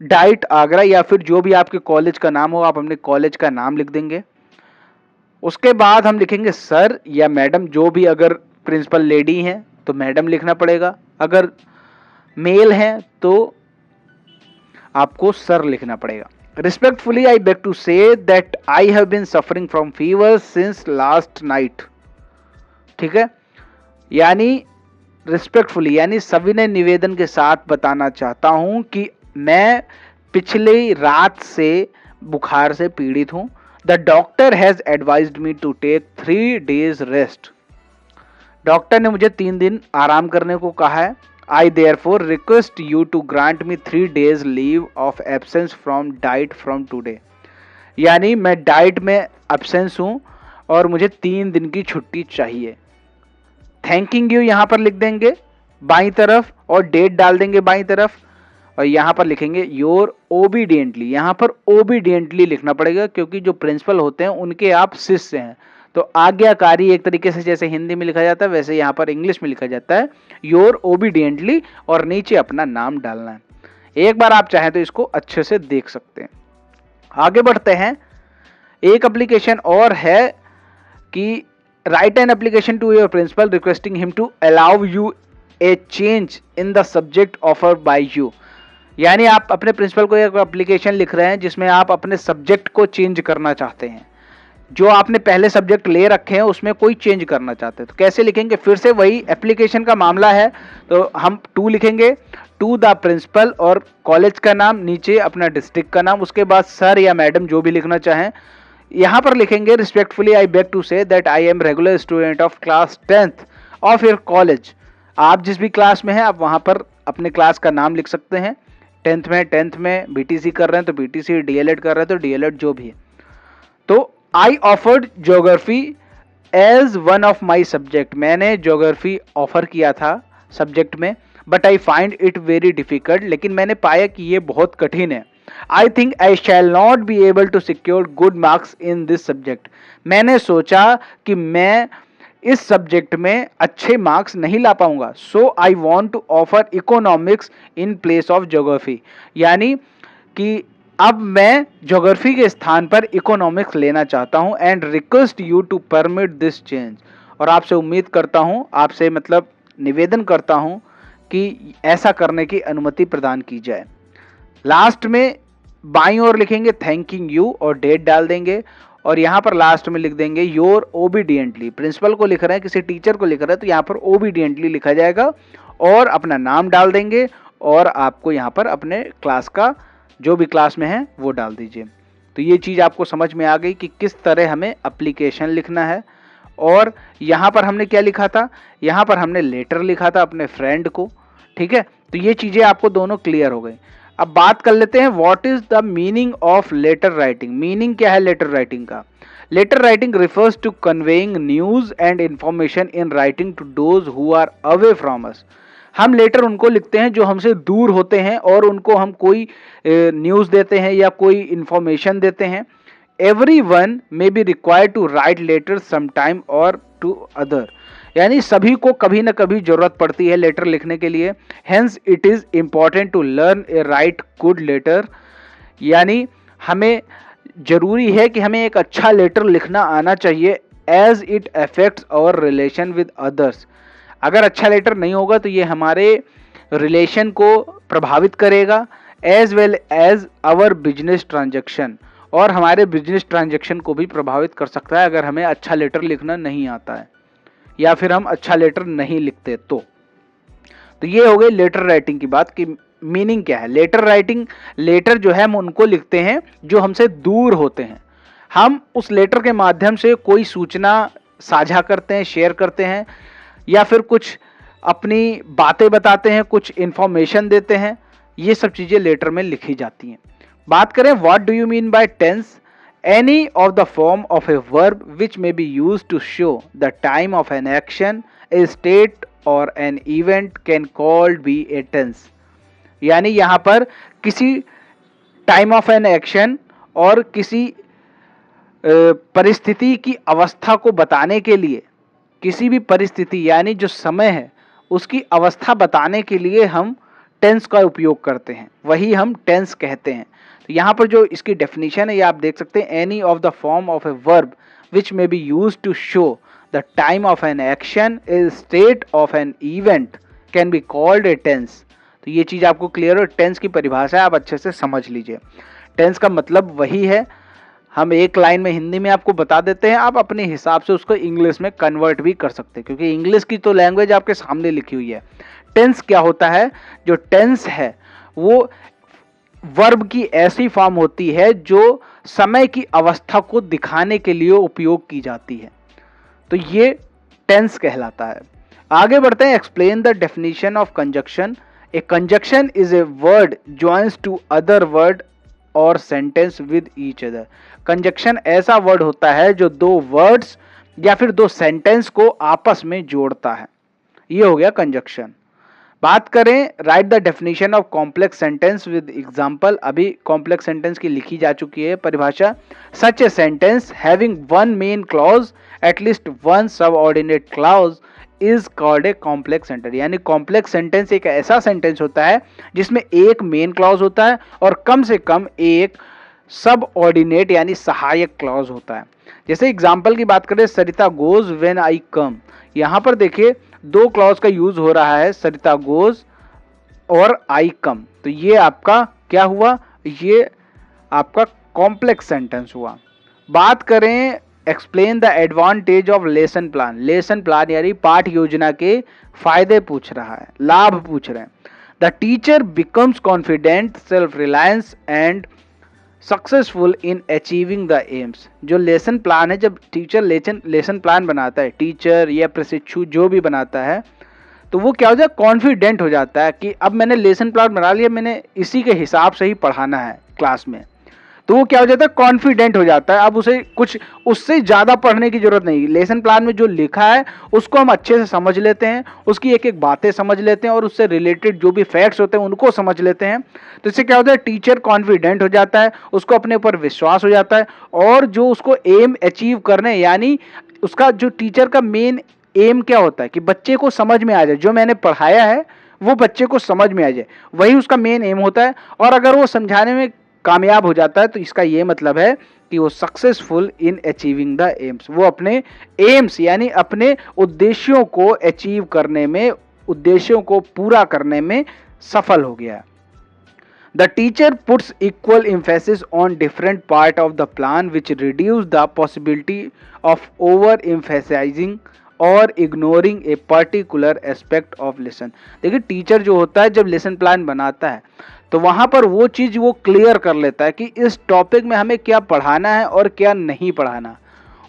DIET Agra, या फिर जो भी आपके कॉलेज का नाम हो आप अपने कॉलेज का नाम लिख देंगे। उसके बाद हम लिखेंगे सर या मैडम, जो भी, अगर प्रिंसिपल लेडी हैं तो मैडम लिखना पड़ेगा, अगर मेल हैं तो आपको सर लिखना पड़ेगा। Respectfully I beg to say that I have been suffering from fever since last night, ठीक है, यानी रिस्पेक्टफुली यानी सविनय निवेदन के साथ बताना चाहता हूं कि मैं पिछली रात से बुखार से पीड़ित हूं। The doctor has advised me to take 3 days rest, doctor ने मुझे 3 दिन आराम करने को कहा है। I therefore request you to grant me 3 days leave of absence from diet from today, यानी मैं डाइट में एब्सेंस हूं और मुझे 3 दिन की छुट्टी चाहिए। थैंकिंग यू यहाँ पर लिख देंगे बाईं तरफ और डेट डाल देंगे बाईं तरफ, और यहाँ पर लिखेंगे योर ओबीडियंटली, यहाँ पर ओबीडियंटली लिखना पड़ेगा क्योंकि जो प्रिंसिपल होते हैं उनके आप शिष्य हैं। तो आज्ञाकारी एक तरीके से जैसे हिंदी में लिखा जाता है वैसे यहाँ पर इंग्लिश में लिखा जाता है योर ओबीडियंटली, और नीचे अपना नाम डालना है। एक बार आप चाहें तो इसको अच्छे से देख सकते हैं। आगे बढ़ते हैं, एक एप्लीकेशन और है कि write an application to your principal requesting him to allow you a change in the subject offered by you, यानी आप अपने प्रिंसिपल को एक एप्लीकेशन लिख रहे हैं जिसमें आप अपने सब्जेक्ट को चेंज करना चाहते हैं। जो आपने पहले सब्जेक्ट ले रखे हैं उसमें कोई चेंज करना चाहते हैं तो कैसे लिखेंगे, फिर से वही एप्लीकेशन का मामला है, तो हम टू लिखेंगे, टू द प्रिंसिपल और कॉलेज का नाम, नीचे अपना डिस्ट्रिक्ट का नाम, उसके बाद सर या मैडम जो भी लिखना चाहें। यहाँ पर लिखेंगे respectfully I beg to say that I am regular student of class 10th of your college. आप जिस भी क्लास में हैं आप वहाँ पर अपने क्लास का नाम लिख सकते हैं। 10th में बीटीसी कर रहे हैं तो बीटीसी, डीएलएड कर रहे हैं तो डीएलएड, जो भी है। तो I offered geography as one of my subject, मैंने ज्योग्राफी ऑफर किया था सब्जेक्ट में, but I find it very difficult, लेकिन मैंने पाया कि ये बहुत कठिन है। I think I shall not be able to secure good marks in this subject, मैंने सोचा कि मैं इस सब्जेक्ट में अच्छे मार्क्स नहीं ला पाऊंगा। So I want to offer economics in place of geography, यानी कि अब मैं ज्योग्राफी के स्थान पर इकोनॉमिक्स लेना चाहता हूं and request you to permit this change, और आपसे उम्मीद करता हूं, आपसे मतलब निवेदन करता हूं कि ऐसा करने की अनुमति प्रदान की जाए। लास्ट में बाईं ओर लिखेंगे थैंकिंग यू और डेट डाल देंगे, और यहाँ पर लास्ट में लिख देंगे योर ओबीडियंटली, प्रिंसिपल को लिख रहे हैं, किसी टीचर को लिख रहे हैं तो यहाँ पर ओबीडियंटली लिखा जाएगा, और अपना नाम डाल देंगे, और आपको यहाँ पर अपने क्लास का जो भी क्लास में है वो डाल दीजिए। तो ये चीज़ आपको समझ में आ गई कि किस तरह हमें एप्लीकेशन लिखना है। और यहाँ पर हमने क्या लिखा था, यहाँ पर हमने लेटर लिखा था अपने फ्रेंड को, ठीक है। तो ये चीज़ें आपको दोनों क्लियर हो गई। अब बात कर लेते हैं what is the meaning of letter writing. Meaning क्या है लेटर राइटिंग का? Letter writing refers to conveying news and information in writing to those who are away from us. हम लेटर उनको लिखते हैं जो हमसे दूर होते हैं और उनको हम कोई न्यूज़ देते हैं या कोई इंफॉर्मेशन देते हैं। Everyone may be required to write letters sometime or to other, यानी सभी को कभी ना कभी जरूरत पड़ती है लेटर लिखने के लिए। Hence it is important to learn a write good letter, यानी हमें जरूरी है कि हमें एक अच्छा लेटर लिखना आना चाहिए as it affects our relation with others। अगर अच्छा लेटर नहीं होगा तो ये हमारे रिलेशन को प्रभावित करेगा as well as our business transaction, और हमारे बिजनेस ट्रांजैक्शन को भी प्रभावित कर सकता है अगर हमें अच्छा लेटर लिखना नहीं आता है या फिर हम अच्छा लेटर नहीं लिखते तो ये हो गई लेटर राइटिंग की बात कि मीनिंग क्या है। लेटर राइटिंग, लेटर जो है हम उनको लिखते हैं जो हमसे दूर होते हैं। हम उस लेटर के माध्यम से कोई सूचना साझा करते हैं, शेयर करते हैं, या फिर कुछ अपनी बातें बताते हैं, कुछ इंफॉर्मेशन देते हैं। ये सब चीज़ें लेटर में लिखी जाती हैं। बात करें what do you mean by tense? Any of the form of a verb which may be used to show the time of an action, a state और an event can called be a tense. यानी यहाँ पर किसी time of an action और किसी परिस्थिति की अवस्था को बताने के लिए, किसी भी परिस्थिति यानी जो समय है उसकी अवस्था बताने के लिए हम टेंस का उपयोग करते हैं, वही हम टेंस कहते हैं। तो यहाँ पर जो इसकी डेफिनेशन है ये आप देख सकते हैं, any of the form of a verb which may be use to show the time of an action, a state of an event can be called a tense. तो ये चीज़ आपको क्लियर हो, टेंस की परिभाषा आप अच्छे से समझ लीजिए। टेंस का मतलब वही है, हम एक लाइन में हिंदी में आपको बता देते हैं, आप अपने हिसाब से उसको इंग्लिश में कन्वर्ट भी कर सकते हैं, क्योंकि इंग्लिश की तो लैंग्वेज आपके सामने लिखी हुई है। टेंस क्या होता है? जो टेंस है वो वर्ब की ऐसी फॉर्म होती है जो समय की अवस्था को दिखाने के लिए उपयोग की जाती है, तो ये टेंस कहलाता है। आगे बढ़ते हैं, explain the definition of conjunction. A conjunction is a word joins two other word और sentence with each other. Conjunction ऐसा वर्ड होता है जो दो वर्ड्स या फिर दो सेंटेंस को आपस में जोड़ता है, ये हो गया कंजक्शन। बात करें write the definition of complex sentence with example. अभी कॉम्प्लेक्स सेंटेंस की लिखी जा चुकी है परिभाषा। Such a sentence having one main clause at least one subordinate clause is called a complex sentence. यानी कॉम्प्लेक्स सेंटेंस एक ऐसा सेंटेंस होता है जिसमें एक मेन क्लॉज होता है और कम से कम एक सबऑर्डिनेट यानी सहायक क्लॉज होता है। जैसे एग्जांपल की बात करें, सरिता गोज व्हेन आई कम। यहाँ पर देखिए दो क्लॉज का यूज हो रहा है, सरिता गोज और आई कम। तो ये आपका क्या हुआ? ये आपका कॉम्प्लेक्स सेंटेंस हुआ। बात करें explain the advantage of lesson plan. Lesson plan यानी पाठ योजना के फायदे पूछ रहा है, लाभ पूछ रहे हैं। The teacher becomes confident, self reliance and successful in achieving the AIIMS. जो लेसन प्लान है, जब टीचर लेसन प्लान बनाता है, टीचर या प्रशिक्षु जो भी बनाता है, तो वो क्या हो जाता है, कॉन्फिडेंट हो जाता है कि अब मैंने लेसन प्लान बना लिया, मैंने इसी के हिसाब से ही पढ़ाना है क्लास में। तो वो क्या हो जाता है, कॉन्फिडेंट हो जाता है। अब उसे कुछ उससे ज़्यादा पढ़ने की जरूरत नहीं। लेसन प्लान में जो लिखा है उसको हम अच्छे से समझ लेते हैं, उसकी एक एक बातें समझ लेते हैं और उससे रिलेटेड जो भी फैक्ट्स होते हैं उनको समझ लेते हैं। तो इससे क्या होता है, टीचर कॉन्फिडेंट हो जाता है, उसको अपने ऊपर विश्वास हो जाता है, और जो उसको एम अचीव करने, यानी उसका जो टीचर का मेन एम क्या होता है कि बच्चे को समझ में आ जाए, जो मैंने पढ़ाया है वो बच्चे को समझ में आ जाए, वही उसका मेन एम होता है। और अगर वो समझाने में कामयाब हो जाता है तो इसका ये मतलब है कि वो successful in achieving the AIIMS, वो अपने एम्स यानी अपने उद्देश्यों को अचीव करने में, उद्देश्यों को पूरा करने में सफल हो गया। The teacher puts equal emphasis on different part of the plan which reduce the possibility of over emphasising और ignoring a particular aspect of lesson. देखिए, टीचर जो होता है जब लेसन प्लान बनाता है तो वहां पर वो चीज वो क्लियर कर लेता है कि इस टॉपिक में हमें क्या पढ़ाना है और क्या नहीं पढ़ाना।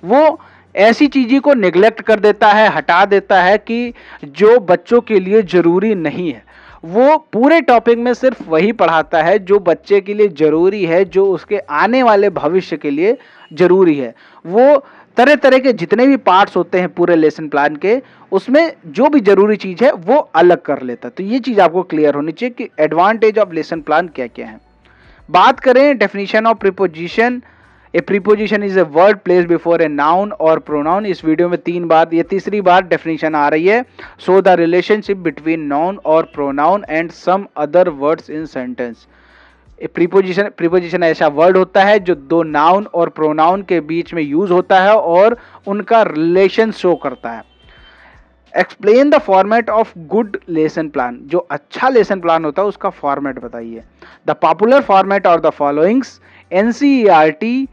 वो ऐसी चीज़ों को निगलेक्ट कर देता है, हटा देता है कि जो बच्चों के लिए जरूरी नहीं है। वो पूरे टॉपिक में सिर्फ वही पढ़ाता है जो बच्चे के लिए जरूरी है, जो उसके आने वाले भविष्य के लिए जरूरी है। वो तरह तरह के जितने भी पार्ट्स होते हैं पूरे लेसन प्लान के, उसमें जो भी जरूरी चीज है वो अलग कर लेता है। तो ये चीज आपको क्लियर होनी चाहिए कि एडवांटेज ऑफ लेसन प्लान क्या क्या है। बात करें definition of preposition. A preposition is a word place before a noun और प्रोनाउन। इस वीडियो में 3 बार, ये तीसरी बार डेफिनेशन आ रही है। So the relationship between noun और pronoun and some other words in sentence. Preposition ऐसा वर्ड होता है जो दो नाउन और प्रोनाउन के बीच में यूज होता है और उनका रिलेशन शो करता है। Explain the format of good lesson plan. जो अच्छा लेसन प्लान होता है उसका फॉर्मेट बताइए। द पॉपुलर फॉर्मेट और द फॉलोइंग्स: एनसीईआरटी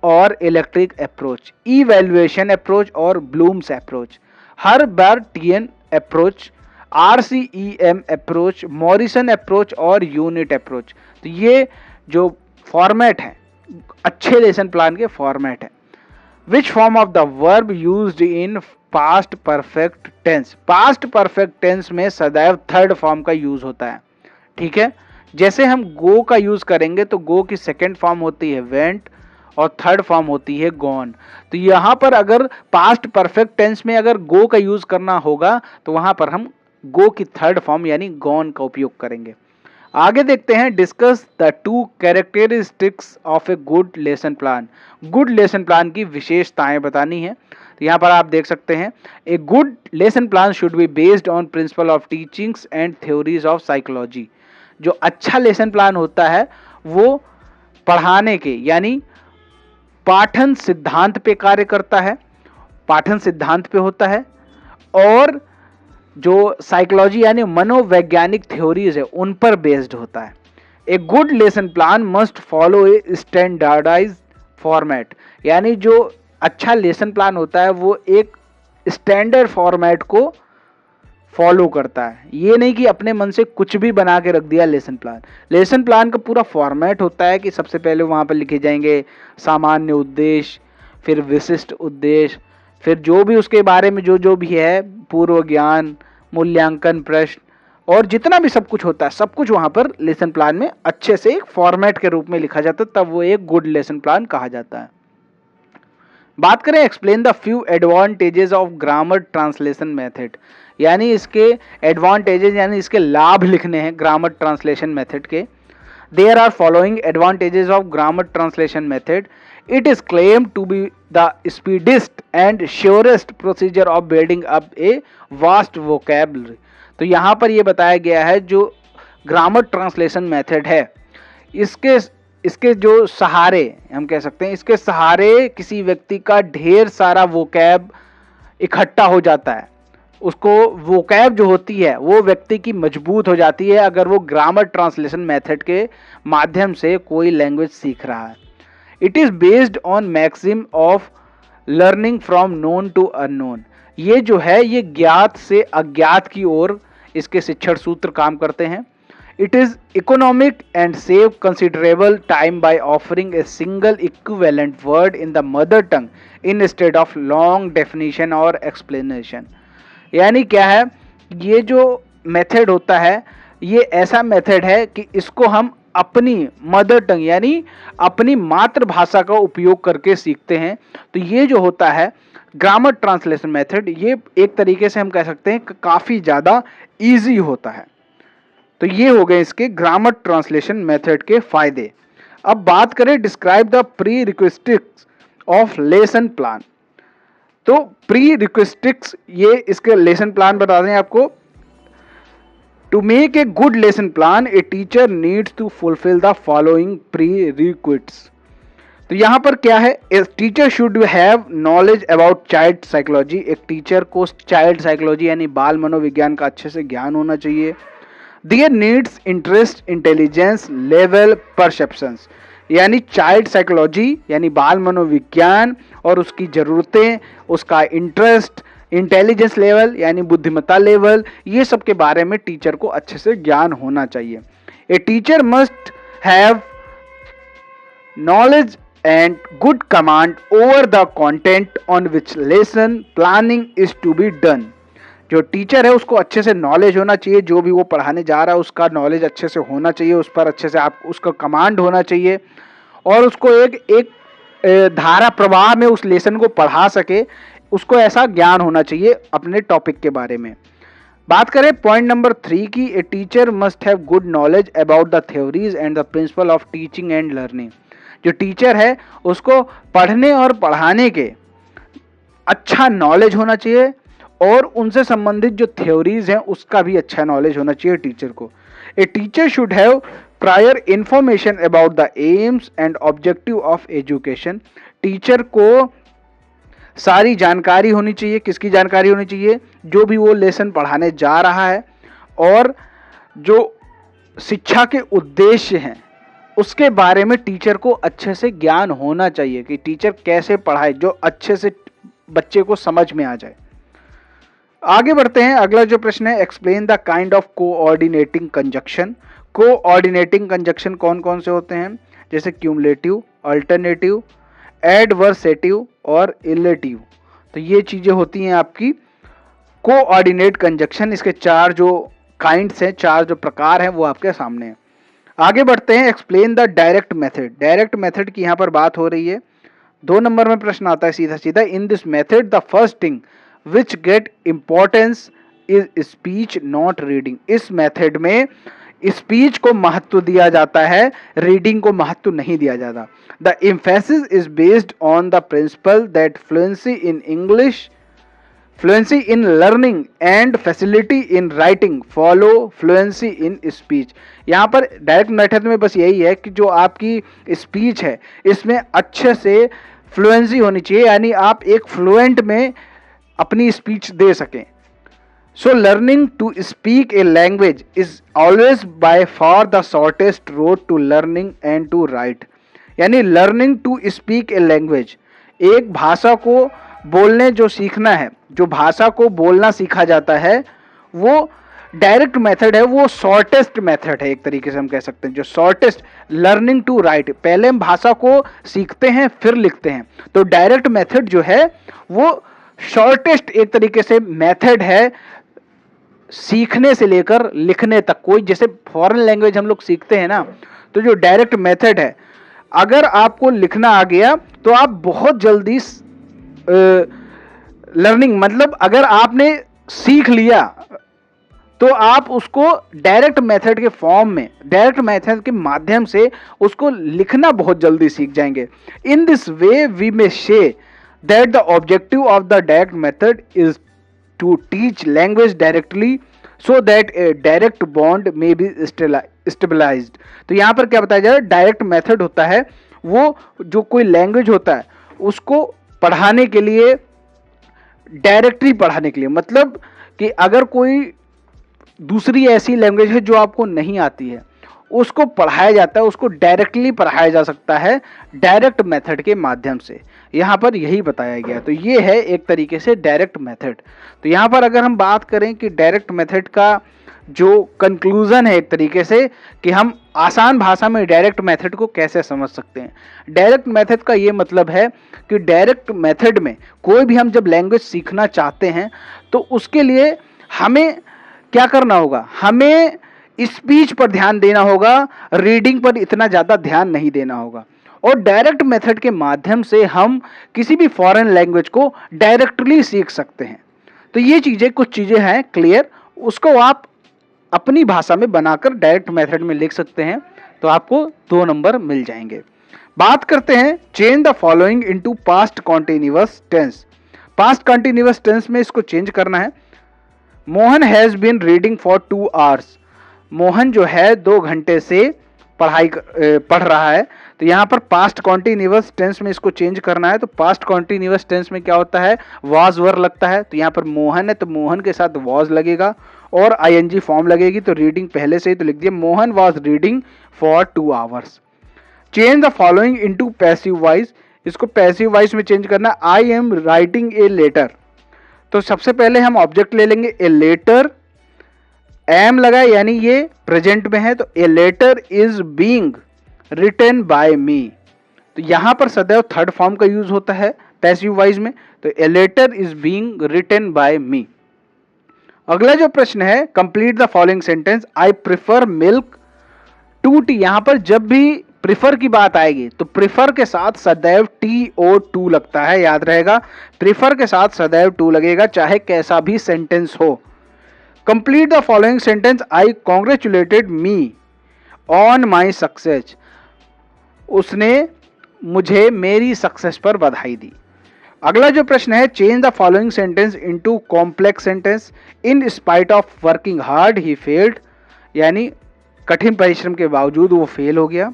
और इलेक्ट्रिक अप्रोच, इवैल्यूएशन अप्रोच और Bloom's approach, Herbartian approach, RCEM approach, Morrison approach और यूनिट अप्रोच। तो ये जो फॉर्मेट है अच्छे लेसन प्लान के फॉर्मेट है। Which form of the verb used in past perfect tense. Past perfect tense में सदैव थर्ड फॉर्म का यूज होता है। ठीक है, जैसे हम गो का यूज करेंगे तो गो की सेकेंड फॉर्म होती है वेंट और थर्ड फॉर्म होती है गॉन। तो यहाँ पर अगर पास्ट परफेक्ट टेंस में अगर गो का यूज करना होगा तो वहां पर हम गो की थर्ड फॉर्म यानी गॉन का उपयोग करेंगे। आगे देखते हैं, discuss the 2 characteristics of A good lesson plan. Good lesson plan की विशेषताएं बतानी है। तो यहाँ पर आप देख सकते हैं, ए good lesson plan should be based on principle of teachings and theories of psychology. जो अच्छा लेसन प्लान होता है वो पढ़ाने के यानी पाठन सिद्धांत पे कार्य करता है, पाठन सिद्धांत पे होता है, और जो साइकोलॉजी यानी मनोवैज्ञानिक थ्योरीज है उन पर बेस्ड होता है। A good lesson plan must follow a standardized format. यानी जो अच्छा लेसन प्लान होता है वो एक स्टैंडर्ड फॉर्मेट को फॉलो करता है। ये नहीं कि अपने मन से कुछ भी बना के रख दिया लेसन प्लान। लेसन प्लान का पूरा फॉर्मेट होता है कि सबसे पहले वहाँ पर लिखे जाएंगे सामान्य उद्देश्य, फिर विशिष्ट उद्देश्य, फिर जो भी उसके बारे में जो भी है, पूर्व ज्ञान, मूल्यांकन प्रश्न, और जितना भी सब कुछ होता है सब कुछ वहाँ पर लेसन प्लान में अच्छे से एक फॉर्मेट के रूप में लिखा जाता है, तब वो एक गुड लेसन प्लान कहा जाता है। बात करें, explain the few advantages of grammar translation method. यानी इसके एडवांटेजेस यानी इसके लाभ लिखने हैं ग्रामर ट्रांसलेशन मेथड के। There are following advantages of grammar translation method. It is claim to be the speediest and surest procedure of building up a vast vocabulary. तो यहाँ पर यह बताया गया है जो ग्रामर ट्रांसलेशन मेथड है, इसके जो सहारे हम कह सकते हैं, इसके सहारे किसी व्यक्ति का ढेर सारा वोकैब इकट्ठा हो जाता है। उसको वोकैब जो होती है वो व्यक्ति की मजबूत हो जाती है अगर वो ग्रामर ट्रांसलेशन मेथड के माध्यम से कोई लैंग्वेज सीख रहा है। It is based on maxim of learning from known to unknown. ये जो है ये ज्ञात से अज्ञात की ओर इसके शिक्षण सूत्र काम करते हैं। It is economic and save considerable time by offering a single equivalent word in the mother tongue instead of long definition और एक्सप्लेनेशन। यानी क्या है, ये जो मेथड होता है ये ऐसा मेथड है कि इसको हम अपनी मदर टंग यानी अपनी मातृभाषा का उपयोग करके सीखते हैं। तो ये जो होता है ग्रामर ट्रांसलेशन मेथड, ये एक तरीके से हम कह सकते हैं कि काफ़ी ज़्यादा इजी होता है। तो ये हो गए इसके ग्रामर ट्रांसलेशन मेथड के फायदे। अब बात करें describe the pre requisites of lesson plan. तो प्री रिक्वेस्टिक्स ये इसके लेसन प्लान बता दें आपको। To make a good lesson plan a teacher needs to fulfil the following pre requisites. तो यहाँ पर क्या है, a teacher should have knowledge about child psychology. एक टीचर को चाइल्ड साइकोलॉजी यानी बाल मनोविज्ञान का अच्छे से ज्ञान होना चाहिए। Their needs interest intelligence level perceptions, यानी चाइल्ड साइकोलॉजी यानी बाल मनोविज्ञान और उसकी ज़रूरतें, उसका इंटरेस्ट, इंटेलिजेंस लेवल यानी बुद्धिमत्ता लेवल, ये सब के बारे में टीचर को अच्छे से ज्ञान होना चाहिए। A teacher must have knowledge and good command over the content on which lesson planning is to be done. जो टीचर है उसको अच्छे से नॉलेज होना चाहिए, जो भी वो पढ़ाने जा रहा है उसका नॉलेज अच्छे से होना चाहिए, उस पर अच्छे से आप उसका कमांड होना चाहिए और उसको एक धारा प्रवाह में उस लेसन को पढ़ा सके, उसको ऐसा ज्ञान होना चाहिए अपने टॉपिक के बारे में। बात करें पॉइंट नंबर 3 की, ए teacher must have good knowledge about the theories and the principal of teaching and learning. जो टीचर है उसको पढ़ने और पढ़ाने के अच्छा नॉलेज होना चाहिए और उनसे संबंधित जो थ्योरीज हैं उसका भी अच्छा नॉलेज होना चाहिए टीचर को। ए teacher should have prior information about the AIIMS and objective of education. Teacher को सारी जानकारी होनी चाहिए। किसकी जानकारी होनी चाहिए? जो भी वो लेसन पढ़ाने जा रहा है और जो शिक्षा के उद्देश्य हैं उसके बारे में टीचर को अच्छे से ज्ञान होना चाहिए कि टीचर कैसे पढ़ाए, जो अच्छे से बच्चे को समझ में आ जाए। आगे बढ़ते हैं, अगला जो प्रश्न है, explain the kind of coordinating conjunction. Coordinating conjunction कौन कौन से होते हैं? जैसे क्यूमुलेटिव, अल्टरनेटिव, एडवर्सेटिव और इलेटिव। तो ये चीजें होती हैं आपकी कोऑर्डिनेट कंजक्शन। इसके 4 जो काइंड्स हैं, 4 जो प्रकार हैं वो आपके सामने हैं। आगे बढ़ते हैं, explain the direct method. Direct method की यहाँ पर बात हो रही है। 2 नंबर में प्रश्न आता है सीधा सीधा, in this method the first thing which get importance is speech not reading. इस मेथड में स्पीच को महत्व दिया जाता है, रीडिंग को महत्व नहीं दिया जाता। The emphasis is based on the principal that fluency in English, fluency in learning and facility in writing follow fluency in speech. यहाँ पर डायरेक्ट मेथड में बस यही है कि जो आपकी स्पीच है इसमें अच्छे से फ्लुएंसी होनी चाहिए, यानी आप एक फ्लुएंट में अपनी स्पीच दे सकें। So learning to speak a language is always by far the shortest road to learning and to write. यानी learning to speak a language, एक भाषा को बोलने जो सीखना है, जो भाषा को बोलना सीखा जाता है वो डायरेक्ट मेथड है, वो शॉर्टेस्ट मेथड है एक तरीके से हम कह सकते हैं। जो शॉर्टेस्ट, लर्निंग टू राइट, पहले हम भाषा को सीखते हैं फिर लिखते हैं, तो डायरेक्ट मेथड जो है वो शॉर्टेस्ट एक तरीके से मेथड है सीखने से लेकर लिखने तक। कोई जैसे फॉरेन लैंग्वेज हम लोग सीखते हैं ना, तो जो डायरेक्ट मेथड है, अगर आपको लिखना आ गया तो आप बहुत जल्दी लर्निंग, मतलब अगर आपने सीख लिया तो आप उसको डायरेक्ट मेथड के फॉर्म में, डायरेक्ट मेथड के माध्यम से उसको लिखना बहुत जल्दी सीख जाएंगे। In this way we may say that the objective of the direct method is to teach language directly so that a direct bond may be stabilized. तो यहाँ पर क्या बताया जा रहा है, डायरेक्ट मेथड होता है वो जो कोई लैंग्वेज होता है उसको पढ़ाने के लिए, डायरेक्टली पढ़ाने के लिए, मतलब कि अगर कोई दूसरी ऐसी लैंग्वेज है जो आपको नहीं आती है उसको पढ़ाया जाता है, उसको डायरेक्टली पढ़ाया जा सकता है डायरेक्ट मेथड के माध्यम से। यहाँ पर यही बताया गया। तो ये है एक तरीके से डायरेक्ट मेथड। तो यहाँ पर अगर हम बात करें कि डायरेक्ट मेथड का जो कंक्लूजन है एक तरीके से कि हम आसान भाषा में डायरेक्ट मेथड को कैसे समझ सकते हैं। डायरेक्ट मेथड का ये मतलब है कि डायरेक्ट मेथड में कोई भी हम जब लैंग्वेज सीखना चाहते हैं तो उसके लिए हमें क्या करना होगा, हमें स्पीच पर ध्यान देना होगा, रीडिंग पर इतना ज़्यादा ध्यान नहीं देना होगा। और डायरेक्ट मेथड के माध्यम से हम किसी भी फॉरेन लैंग्वेज को डायरेक्टली सीख सकते हैं। तो ये चीज़ें कुछ चीज़ें हैं क्लियर, उसको आप अपनी भाषा में बनाकर डायरेक्ट मेथड में लिख सकते हैं तो आपको 2 नंबर मिल जाएंगे। बात करते हैं change the following into past continuous tense. Past continuous tense में इसको चेंज करना है। Mohan has been reading for 2 hours। Mohan जो है 2 घंटे से पढ़ रहा है। तो यहाँ पर पास्ट कॉन्टिन्यूअस टेंस में इसको चेंज करना है। तो पास्ट कॉन्टिन्यूअस टेंस में क्या होता है, वाज वर्ब लगता है। तो यहाँ पर मोहन है तो मोहन के साथ वाज लगेगा और आईएनजी फॉर्म लगेगी। तो रीडिंग पहले से ही तो लिख दिया, Mohan was reading for 2 hours। Change the following into passive voice. इसको पैसिव वॉइस में चेंज करना, I am writing a letter. तो सबसे पहले हम ऑब्जेक्ट ले लेंगे ए लेटर, एम लगा यानी ये प्रेजेंट में है। तो a letter is being written by me. तो यहां पर सदैव थर्ड फॉर्म का यूज होता है पैसिव वॉइस में। तो a letter is being written by me. अगला जो प्रश्न है, complete the following sentence, I prefer milk to tea. यहां पर जब भी प्रिफर की बात आएगी तो प्रिफर के साथ सदैव TO2 लगता है, याद रहेगा। प्रिफर के साथ सदैव टू लगेगा चाहे कैसा भी सेंटेंस हो। Complete the following sentence, I congratulated me on my success. उसने मुझे मेरी सक्सेस पर बधाई दी। अगला जो प्रश्न है, change the following sentence into complex sentence, in spite of working hard he failed. यानी कठिन परिश्रम के बावजूद वो फेल हो गया।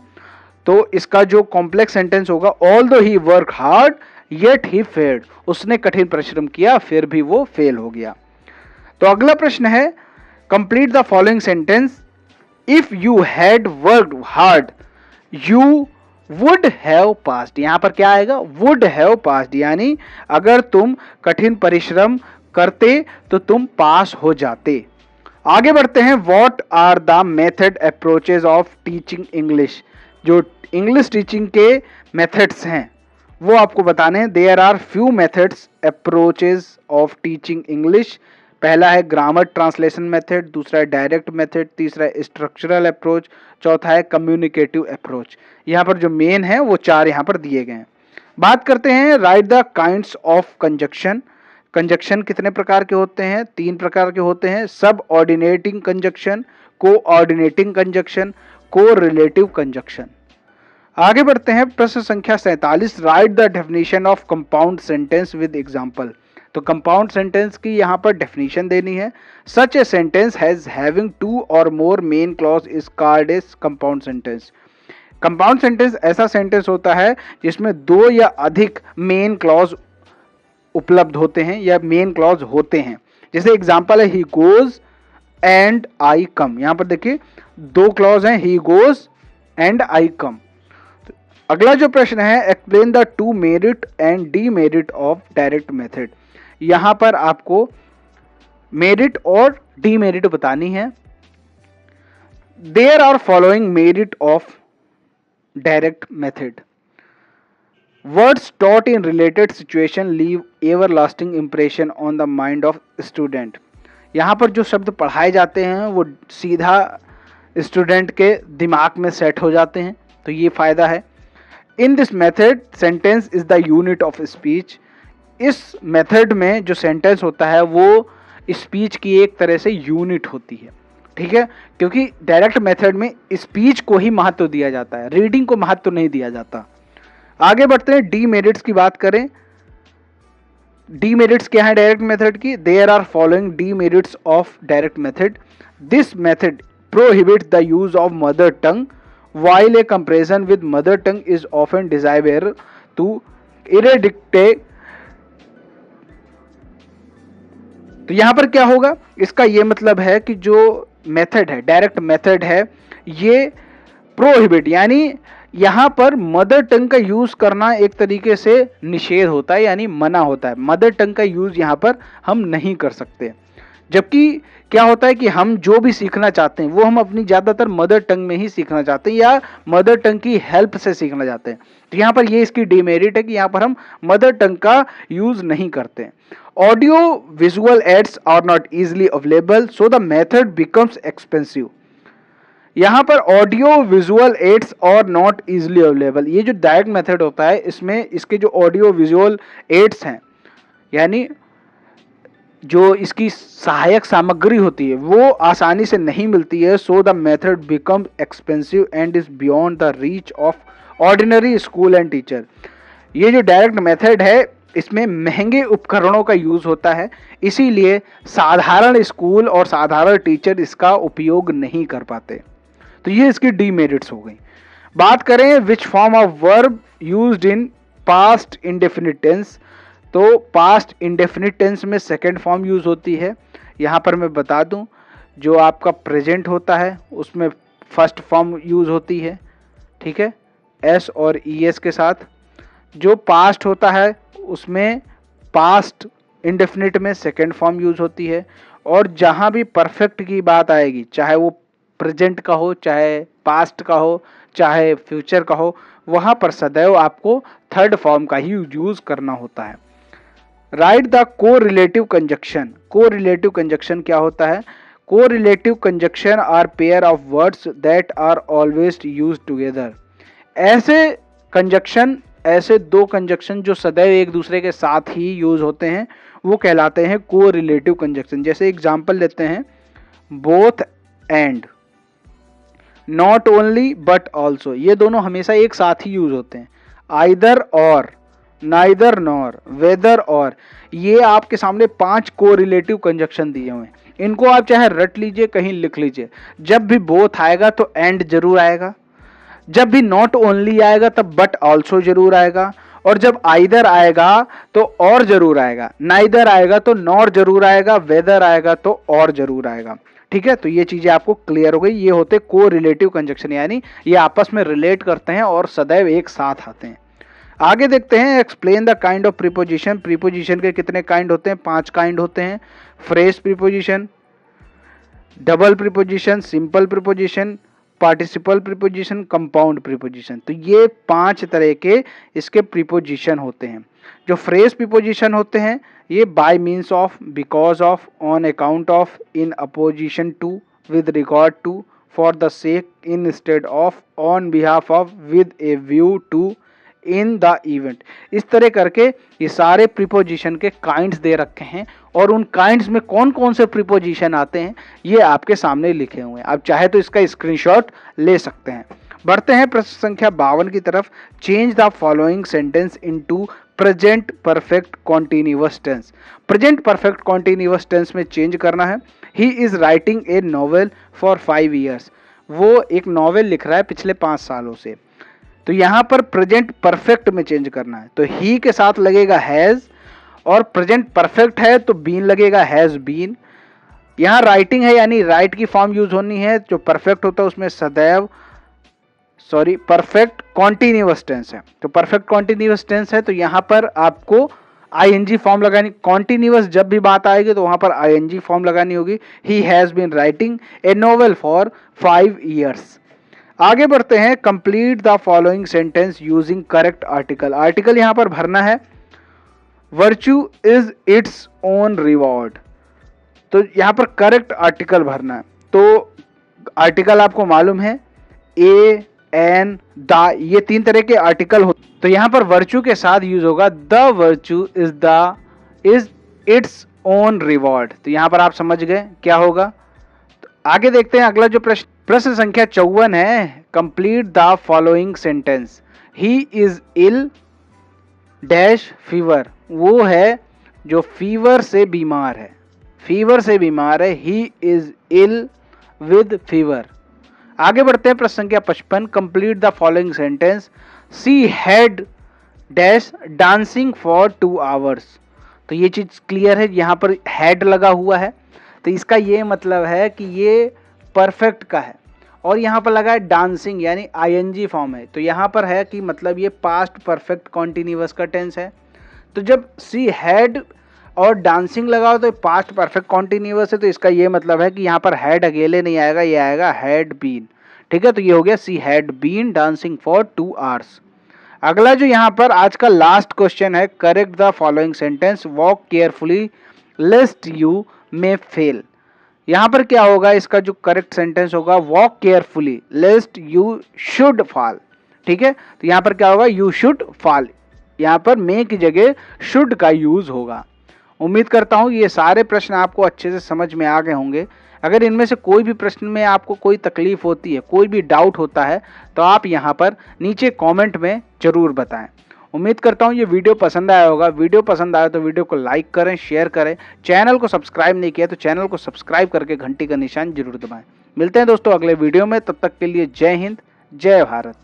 तो इसका जो कॉम्प्लेक्स सेंटेंस होगा, although he work hard yet he failed. उसने कठिन परिश्रम किया फिर भी वो फेल हो गया। तो अगला प्रश्न है, complete the following sentence, if you had worked hard you would have passed. यहां पर क्या आएगा, वुड हैव पास्ड, यानी अगर तुम कठिन परिश्रम करते तो तुम पास हो जाते। आगे बढ़ते हैं, what are the method approaches of teaching English. जो इंग्लिश टीचिंग के मेथड्स हैं वो आपको बताने हैं। There are few methods approaches of teaching English. पहला है ग्रामर ट्रांसलेशन मेथड, दूसरा है डायरेक्ट मेथड, तीसरा है स्ट्रक्चरल अप्रोच, चौथा है कम्युनिकेटिव अप्रोच। यहाँ पर जो मेन है वो 4 यहाँ पर दिए गए हैं। बात करते हैं, right the kinds of conjunction. Conjunction कितने प्रकार के होते हैं, 3 प्रकार के होते हैं, subordinating conjunction, coordinating conjunction, correlative conjunction. आगे बढ़ते हैं, प्रश्न संख्या 47, write the definition of compound sentence with example. तो कंपाउंड सेंटेंस की यहाँ पर डेफिनेशन देनी है। Such a sentence has having 2 or more main clause is called as compound sentence. Compound sentence ऐसा सेंटेंस होता है जिसमें 2 या अधिक मेन क्लॉज उपलब्ध होते हैं या मेन क्लॉज होते हैं। जैसे एग्जांपल है, ही गोज एंड आई कम। यहाँ पर देखिए 2 क्लॉज हैं, ही गोज एंड आई कम। अगला जो प्रश्न है, explain the 2 merit and demerit of direct method. यहां पर आपको मेरिट और डीमेरिट बतानी है। There are following merit of direct method, words taught in related situation leave ever lasting impression on the mind of student. यहाँ पर जो शब्द पढ़ाए जाते हैं वो सीधा स्टूडेंट के दिमाग में सेट हो जाते हैं, तो ये फायदा है। इन this method sentence is the unit of speech. इस मेथड में जो सेंटेंस होता है वो स्पीच की एक तरह से यूनिट होती है, ठीक है, क्योंकि डायरेक्ट मेथड में स्पीच को ही महत्व दिया जाता है, रीडिंग को महत्व नहीं दिया जाता। आगे बढ़ते हैं, डीमेरिट्स की बात करें। डीमेरिट्स क्या है डायरेक्ट मेथड की? There are following demerits of direct method. This method prohibits the use of mother tongue while a comparison with mother tongue is often desirable to eradicate। तो यहां पर क्या होगा, इसका ये मतलब है कि जो मेथड है, डायरेक्ट मेथड है, ये प्रोहिबिट यानी यहाँ पर मदर टंग का यूज करना एक तरीके से निषेध होता है, यानी मना होता है। मदर टंग का यूज यहाँ पर हम नहीं कर सकते। जबकि क्या होता है कि हम जो भी सीखना चाहते हैं वो हम अपनी ज़्यादातर मदर टंग में ही सीखना चाहते हैं या मदर टंग की हेल्प से सीखना चाहते हैं। तो यहाँ पर ये इसकी डिमेरिट है कि यहाँ पर हम मदर टंग का यूज नहीं करते। Audio visual aids are not easily available so the method becomes expensive. यहाँ पर audio visual aids are not easily available, ये जो डायरेक्ट मेथड होता है इसमें इसके जो ऑडियो विजुअल एड्स हैं यानी जो इसकी सहायक सामग्री होती है वो आसानी से नहीं मिलती है। So the method become expensive and is beyond the reach of ordinary school and teacher. ये जो डायरेक्ट मेथड है इसमें महंगे उपकरणों का यूज होता है, इसीलिए साधारण स्कूल और साधारण टीचर इसका उपयोग नहीं कर पाते। तो ये इसकी डीमेरिट्स हो गई। बात करें which form of verb used in past indefinite tense, तो पास्ट इंडेफिनिट टेंस में सेकेंड फॉर्म यूज होती है। यहाँ पर मैं बता दूं जो आपका प्रेजेंट होता है उसमें फर्स्ट फॉर्म यूज होती है, ठीक है, एस और ई एस के साथ। जो पास्ट होता है उसमें पास्ट इंडेफिनिट में सेकेंड फॉर्म यूज होती है। और जहाँ भी परफेक्ट की बात आएगी, चाहे वो प्रेजेंट का हो, चाहे पास्ट का हो, चाहे फ्यूचर का हो, वहाँ पर सदैव आपको थर्ड फॉर्म का ही यूज करना होता है। Write the correlative conjunction. Correlative conjunction क्या होता है? Correlative conjunction are pair of words that are always used together. ऐसे कंजक्शन, ऐसे दो कंजक्शन जो सदैव एक दूसरे के साथ ही यूज होते हैं वो कहलाते हैं कोरिलेटिव कंजक्शन। जैसे एग्जांपल लेते हैं, both and, not only but also, ये दोनों हमेशा एक साथ ही यूज होते हैं। आइदर और, नाइदर नॉर, वेदर और, ये आपके सामने 5 कोरिलेटिव कंजक्शन दिए हुए हैं। इनको आप चाहे रट लीजिए, कहीं लिख लीजिए। जब भी बोथ आएगा तो एंड जरूर आएगा, जब भी नॉट ओनली आएगा तब बट ऑल्सो जरूर आएगा, और जब आइदर आएगा तो और जरूर आएगा, नाइदर आएगा तो नॉर जरूर आएगा, वेदर आएगा तो और जरूर आएगा। ठीक है, तो ये चीजें आपको क्लियर हो गई। ये होते कोरिलेटिव कंजक्शन, यानी ये आपस में रिलेट करते हैं और सदैव एक साथ आते हैं। आगे देखते हैं, explain the kind of preposition. Preposition के कितने काइंड होते हैं? 5 काइंड होते हैं। Phrase preposition, double preposition, simple preposition, participle preposition, compound preposition. तो ये 5 तरह के इसके प्रीपोजिशन होते हैं। जो फ्रेज प्रीपोजिशन होते हैं ये by means of, because of, on account of, in opposition to, with regard to, for the sake, instead of, on behalf of, with a view to, in the event. इस तरह करके ये सारे preposition के kinds दे रखे हैं और उन काइंड्स में कौन कौन से प्रीपोजिशन आते हैं ये आपके सामने लिखे हुए हैं। आप चाहे तो इसका स्क्रीनशॉट ले सकते हैं। बढ़ते हैं प्रश्न संख्या 52 की तरफ। Change the following sentence into present perfect continuous tense. Present perfect continuous tense में चेंज करना है। He is writing a novel for 5 years. वो एक नॉवेल लिख रहा है पिछले 5 सालों से। तो यहाँ पर प्रेजेंट परफेक्ट में चेंज करना है, तो ही के साथ लगेगा हैज, और प्रेजेंट परफेक्ट है तो बीन लगेगा हैज बीन। यहाँ राइटिंग है यानी राइट की फॉर्म यूज होनी है। जो परफेक्ट होता है उसमें सदैव, सॉरी, परफेक्ट कॉन्टिन्यूअस टेंस है, तो परफेक्ट कॉन्टिन्यूअस टेंस है तो यहाँ पर आपको आईएनजी फॉर्म लगानी। कॉन्टिन्यूअस जब भी बात आएगी तो वहां पर आईएनजी फॉर्म लगानी होगी। He has been writing a novel for 5 years. आगे बढ़ते हैं, complete the following sentence using correct article. Article यहाँ पर भरना है। Virtue is its own reward, तो यहाँ पर करेक्ट आर्टिकल भरना है। तो आर्टिकल आपको मालूम है, ए, एन, द, ये 3 तरह के आर्टिकल हो। तो यहाँ पर वर्च्यू के साथ यूज होगा the virtue is its own reward. तो यहाँ पर आप समझ गए क्या होगा। तो आगे देखते हैं अगला जो प्रश्न संख्या 54 है। Complete the following sentence. He is ill dash fever, वो है जो फीवर से बीमार है। फीवर से बीमार है, he is ill with fever. आगे बढ़ते हैं प्रश्न संख्या 55। Complete the following sentence. She had dash dancing for 2 hours. तो ये चीज क्लियर है, यहाँ पर हैड लगा हुआ है तो इसका ये मतलब है कि ये परफेक्ट का है, और यहाँ पर लगा है डांसिंग यानी आईएनजी फॉर्म है, तो यहाँ पर है कि मतलब ये पास्ट परफेक्ट कॉन्टिन्यूअस का टेंस है। तो जब सी हैड और डांसिंग लगाओ तो पास्ट परफेक्ट कॉन्टिन्यूअस है, तो इसका ये मतलब है कि यहाँ पर हैड अकेले नहीं आएगा, ये आएगा हैड बीन। ठीक है, तो ये हो गया she had been dancing for 2 hours. अगला जो यहाँ पर आज का लास्ट क्वेश्चन है, correct the following sentence, walk carefully lest you may fail. यहाँ पर क्या होगा, इसका जो करेक्ट सेंटेंस होगा walk carefully lest you should fall. ठीक है, तो यहाँ पर क्या होगा, यू शुड फॉल, यहाँ पर मे की जगह शुड का यूज होगा। उम्मीद करता हूँ ये सारे प्रश्न आपको अच्छे से समझ में आ गए होंगे। अगर इनमें से कोई भी प्रश्न में आपको कोई तकलीफ होती है, कोई भी डाउट होता है, तो आप यहाँ पर नीचे कमेंट में जरूर बताएं। उम्मीद करता हूँ ये वीडियो पसंद आया होगा। वीडियो पसंद आया तो वीडियो को लाइक करें, शेयर करें। चैनल को सब्सक्राइब नहीं किया तो चैनल को सब्सक्राइब करके घंटी का निशान जरूर दबाएं। मिलते हैं दोस्तों अगले वीडियो में, तब तक के लिए जय हिंद, जय भारत।